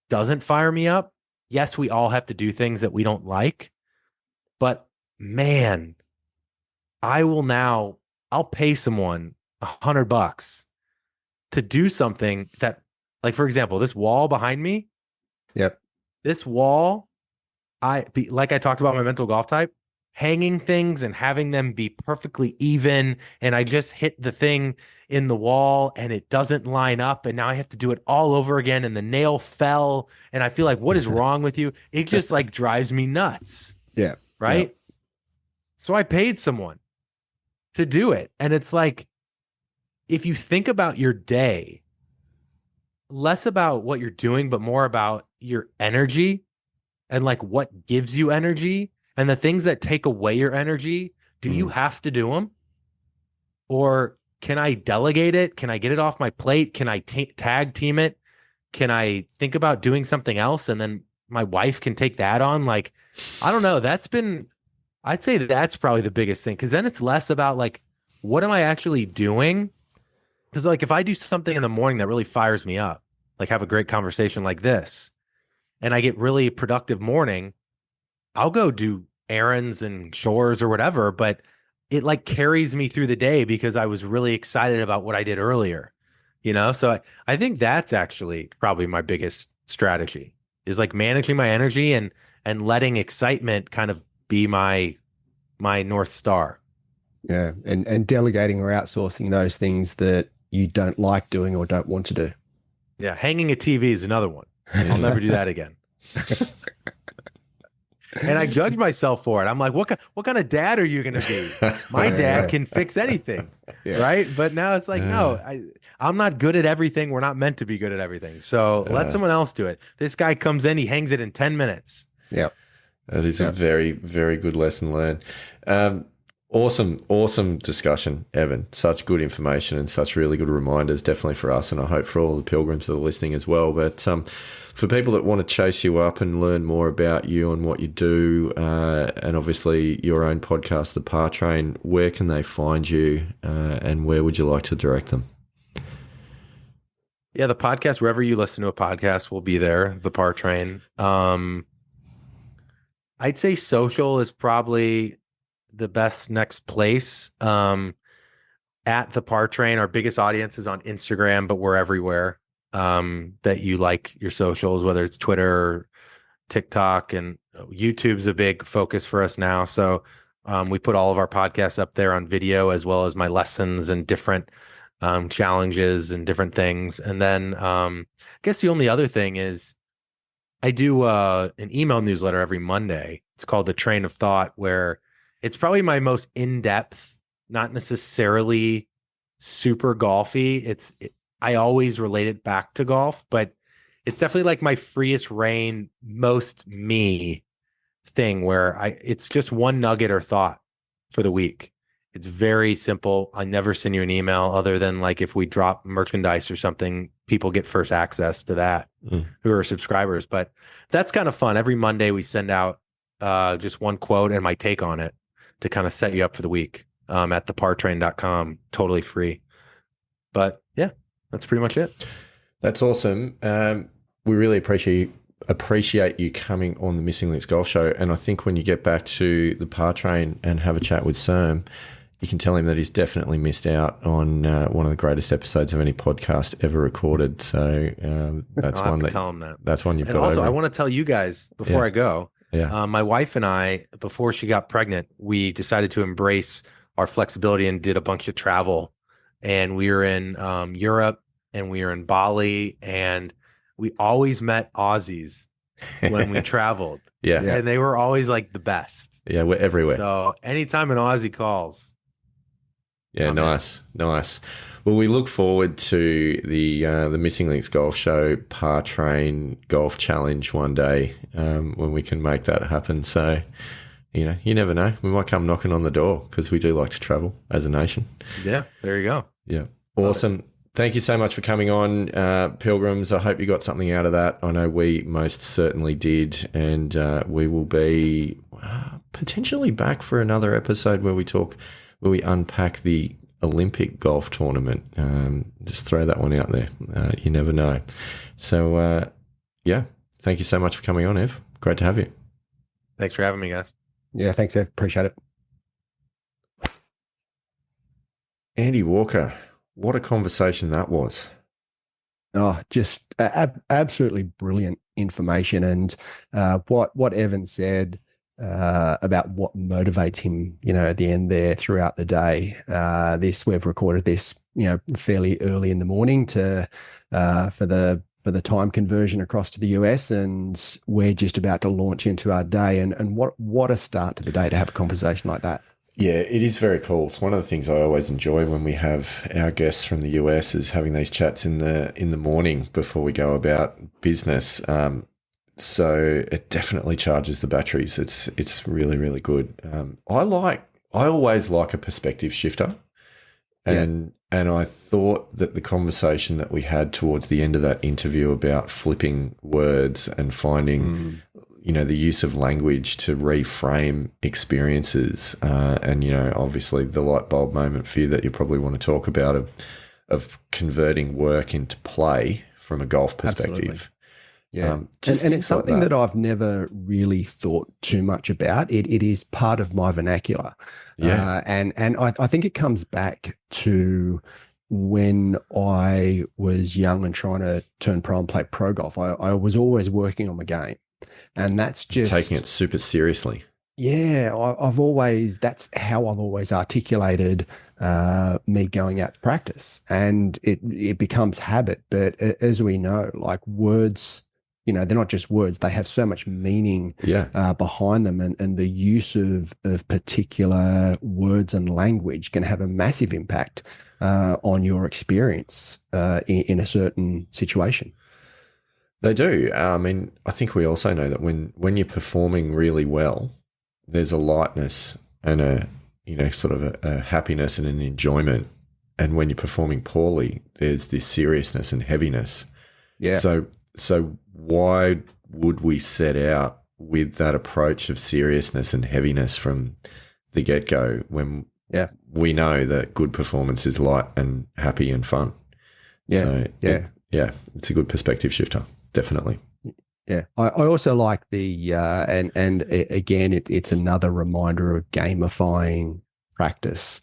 doesn't fire me up, yes, we all have to do things that we don't like. But man, I'll pay someone $100 to do something that, like, for example, this wall behind me. Yep. This wall, like I talked about my mental golf type, hanging things and having them be perfectly even. And I just hit the thing in the wall and it doesn't line up. And now I have to do it all over again. And the nail fell. And I feel like, what is wrong with you? It just like drives me nuts. Yeah. Right. Yeah. So I paid someone to do it. And it's like, if you think about your day, less about what you're doing, but more about your energy and like what gives you energy, and the things that take away your energy, do you have to do them? Or can I delegate it? Can I get it off my plate? Can I tag team it? Can I think about doing something else? And then my wife can take that on. Like, I don't know. I'd say that's probably the biggest thing. Cause then it's less about like, what am I actually doing? Cause like, if I do something in the morning that really fires me up, like have a great conversation like this, and I get really productive morning, I'll go do errands and chores or whatever, but it like carries me through the day because I was really excited about what I did earlier, So I think that's actually probably my biggest strategy is like managing my energy and letting excitement kind of be my North Star. Yeah. And delegating or outsourcing those things that you don't like doing or don't want to do. Yeah. Hanging a TV is another one. I'll never do that again. And I judge myself for it. I'm like, what kind of dad are you going to be? My dad can fix anything, right? But now it's like, no, I'm not good at everything. We're not meant to be good at everything. So let someone else do it. This guy comes in, he hangs it in 10 minutes. Yeah. That is a very, very good lesson learned. Awesome discussion, Evan. Such good information and such really good reminders, definitely for us, and I hope for all the pilgrims that are listening as well. But for people that want to chase you up and learn more about you and what you do, and obviously your own podcast, The Par Train, where can they find you, and where would you like to direct them? Yeah, the podcast, wherever you listen to a podcast, will be there, The Par Train. I'd say social is probably the best next place. At The Par Train, our biggest audience is on Instagram, but we're everywhere that you like your socials, whether it's Twitter or TikTok, and YouTube's a big focus for us now. So we put all of our podcasts up there on video, as well as my lessons and different challenges and different things. And then I guess the only other thing is I do an email newsletter every Monday. It's called The Train of Thought, where it's probably my most in-depth, not necessarily super golfy. I always relate it back to golf, but it's definitely like my freest reign, most me thing where it's just one nugget or thought for the week. It's very simple. I never send you an email other than like if we drop merchandise or something, people get first access to that who are subscribers. But that's kind of fun. Every Monday we send out just one quote and my take on it to kind of set you up for the week at thepartrain.com, totally free. But yeah, that's pretty much it. That's awesome. We really appreciate you coming on the Missing Links Golf Show. And I think when you get back to the Par Train and have a chat with Serm, you can tell him that he's definitely missed out on one of the greatest episodes of any podcast ever recorded. So that's I'll one have to tell him that. That's one you've and got. Also, over. I want to tell you guys before I go. Yeah. My wife and I, before she got pregnant, we decided to embrace our flexibility and did a bunch of travel. And we were in Europe and we were in Bali, and we always met Aussies when we traveled. Yeah. And they were always like the best. Yeah, we're everywhere. So anytime an Aussie calls. Yeah, nice. Well, we look forward to the Missing Links Golf Show Par Train Golf Challenge one day when we can make that happen. So, you never know. We might come knocking on the door because we do like to travel as a nation. Yeah, there you go. Yeah, awesome. Thank you so much for coming on, Pilgrims. I hope you got something out of that. I know we most certainly did, and we will be potentially back for another episode where we unpack the Olympic golf tournament. Just throw that one out there. You never know. So, thank you so much for coming on, Ev. Great to have you. Thanks for having me, guys. Yeah, thanks, Ev. Appreciate it. Andy Walker, what a conversation that was. Oh, just absolutely brilliant information. And what Evan said about what motivates him, at the end there throughout the day. We've recorded this, fairly early in the morning for the time conversion across to the US, and we're just about to launch into our day. And what a start to the day to have a conversation like that. Yeah, it is very cool. It's one of the things I always enjoy when we have our guests from the US is having these chats in the morning before we go about business. So it definitely charges the batteries. It's really, really good. I always like a perspective shifter. And I thought that the conversation that we had towards the end of that interview about flipping words and finding, the use of language to reframe experiences, and obviously the light bulb moment for you that you probably want to talk about of converting work into play from a golf perspective. Absolutely. Yeah. And it's something that I've never really thought too much about. It is part of my vernacular. Yeah. And I think it comes back to when I was young and trying to turn pro and play pro golf. I was always working on my game. And that's just taking it super seriously. Yeah. That's how I've always articulated me going out to practice. And it becomes habit. But as we know, like words, they're not just words, they have so much meaning behind them, and the use of particular words and language can have a massive impact on your experience in a certain situation. They do. I mean, I think we also know that when you're performing really well, there's a lightness and a sort of a happiness and an enjoyment, and when you're performing poorly, there's this seriousness and heaviness. Yeah. So why would we set out with that approach of seriousness and heaviness from the get-go when we know that good performance is light and happy and fun? Yeah. So, it's a good perspective shifter, definitely. Yeah. I also like the and again, it's another reminder of gamifying practice,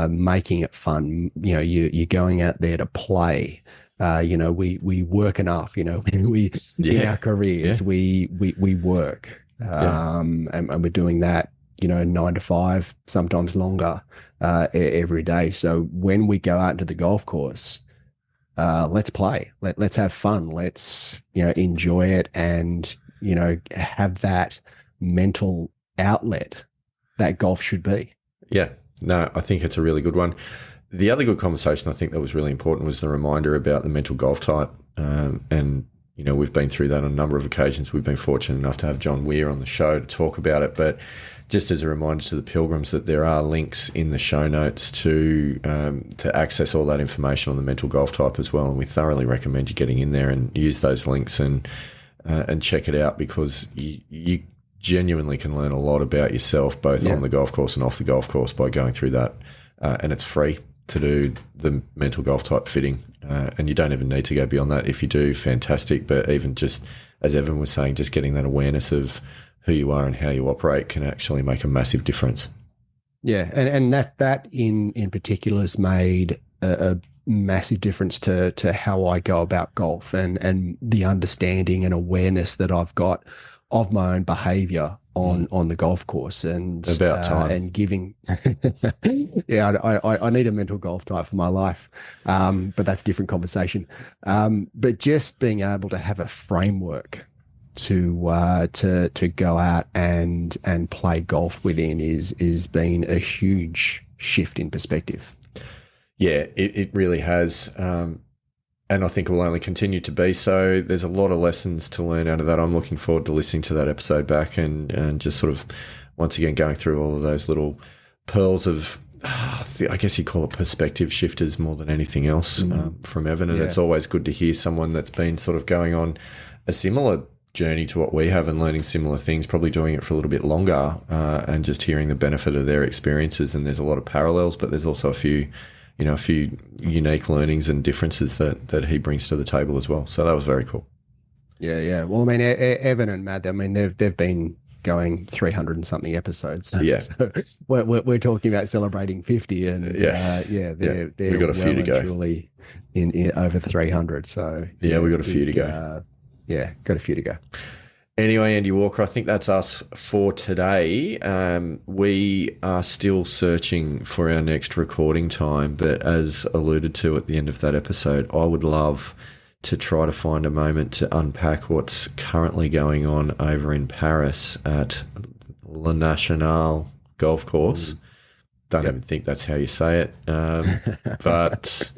making it fun. You're going out there to play. We work enough, in our careers, we work, and we're doing that, 9 to 5, sometimes longer, every day. So when we go out into the golf course, let's play, let's have fun. Let's, enjoy it and, have that mental outlet that golf should be. Yeah, no, I think it's a really good one. The other good conversation I think that was really important was the reminder about the mental golf type. And, we've been through that on a number of occasions. We've been fortunate enough to have John Weir on the show to talk about it. But just as a reminder to the pilgrims that there are links in the show notes to access all that information on the mental golf type as well. And we thoroughly recommend you getting in there and use those links and check it out, because you genuinely can learn a lot about yourself, both on the golf course and off the golf course, by going through that. And it's free to do the mental golf type fitting, and you don't even need to go beyond that. If you do, fantastic, but even just, as Evan was saying, just getting that awareness of who you are and how you operate can actually make a massive difference. Yeah, and that in particular has made a massive difference to how I go about golf and the understanding and awareness that I've got of my own behavior on the golf course, and about time and giving. I need a mental golf type for my life, but that's a different conversation. But just being able to have a framework to go out and play golf within is been a huge shift in perspective. Yeah, it really has. And I think it will only continue to be so. There's a lot of lessons to learn out of that. I'm looking forward to listening to that episode back and just sort of, once again, going through all of those little pearls of, I guess you call it perspective shifters more than anything else, from Evan. And it's always good to hear someone that's been sort of going on a similar journey to what we have and learning similar things, probably doing it for a little bit longer, and just hearing the benefit of their experiences. And there's a lot of parallels, but there's also a few unique learnings and differences that he brings to the table as well. So that was very cool. Yeah. Well, I mean, Evan and Matt, I mean, they've been going 300 and something episodes. Yeah. So we're talking about celebrating 50, and they're we've got a few to go. Truly in over 300. So we've got a few to go. Got a few to go. Anyway, Andy Walker, I think that's us for today. We are still searching for our next recording time, but as alluded to at the end of that episode, I would love to try to find a moment to unpack what's currently going on over in Paris at Le National Golf Course. Don't even think that's how you say it. But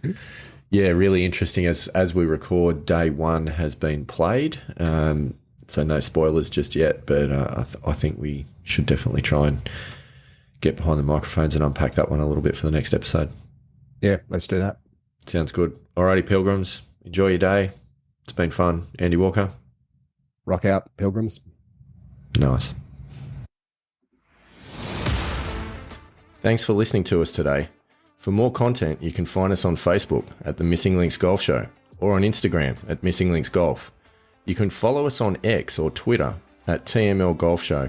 yeah, really interesting. As we record, day one has been played. So no spoilers just yet, but I think we should definitely try and get behind the microphones and unpack that one a little bit for the next episode. Yeah, let's do that. Sounds good. Alrighty, Pilgrims. Enjoy your day. It's been fun. Andy Walker. Rock out, Pilgrims. Nice. Thanks for listening to us today. For more content, you can find us on Facebook at The Missing Links Golf Show or on Instagram at Missing Links Golf. You can follow us on X or Twitter at TML Golf Show.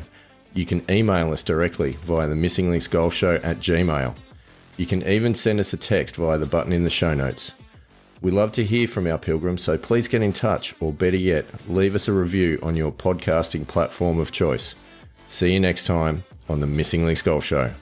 You can email us directly via the Missing Links Golf Show at Gmail. You can even send us a text via the button in the show notes. We love to hear from our pilgrims, so please get in touch, or better yet, leave us a review on your podcasting platform of choice. See you next time on the Missing Links Golf Show.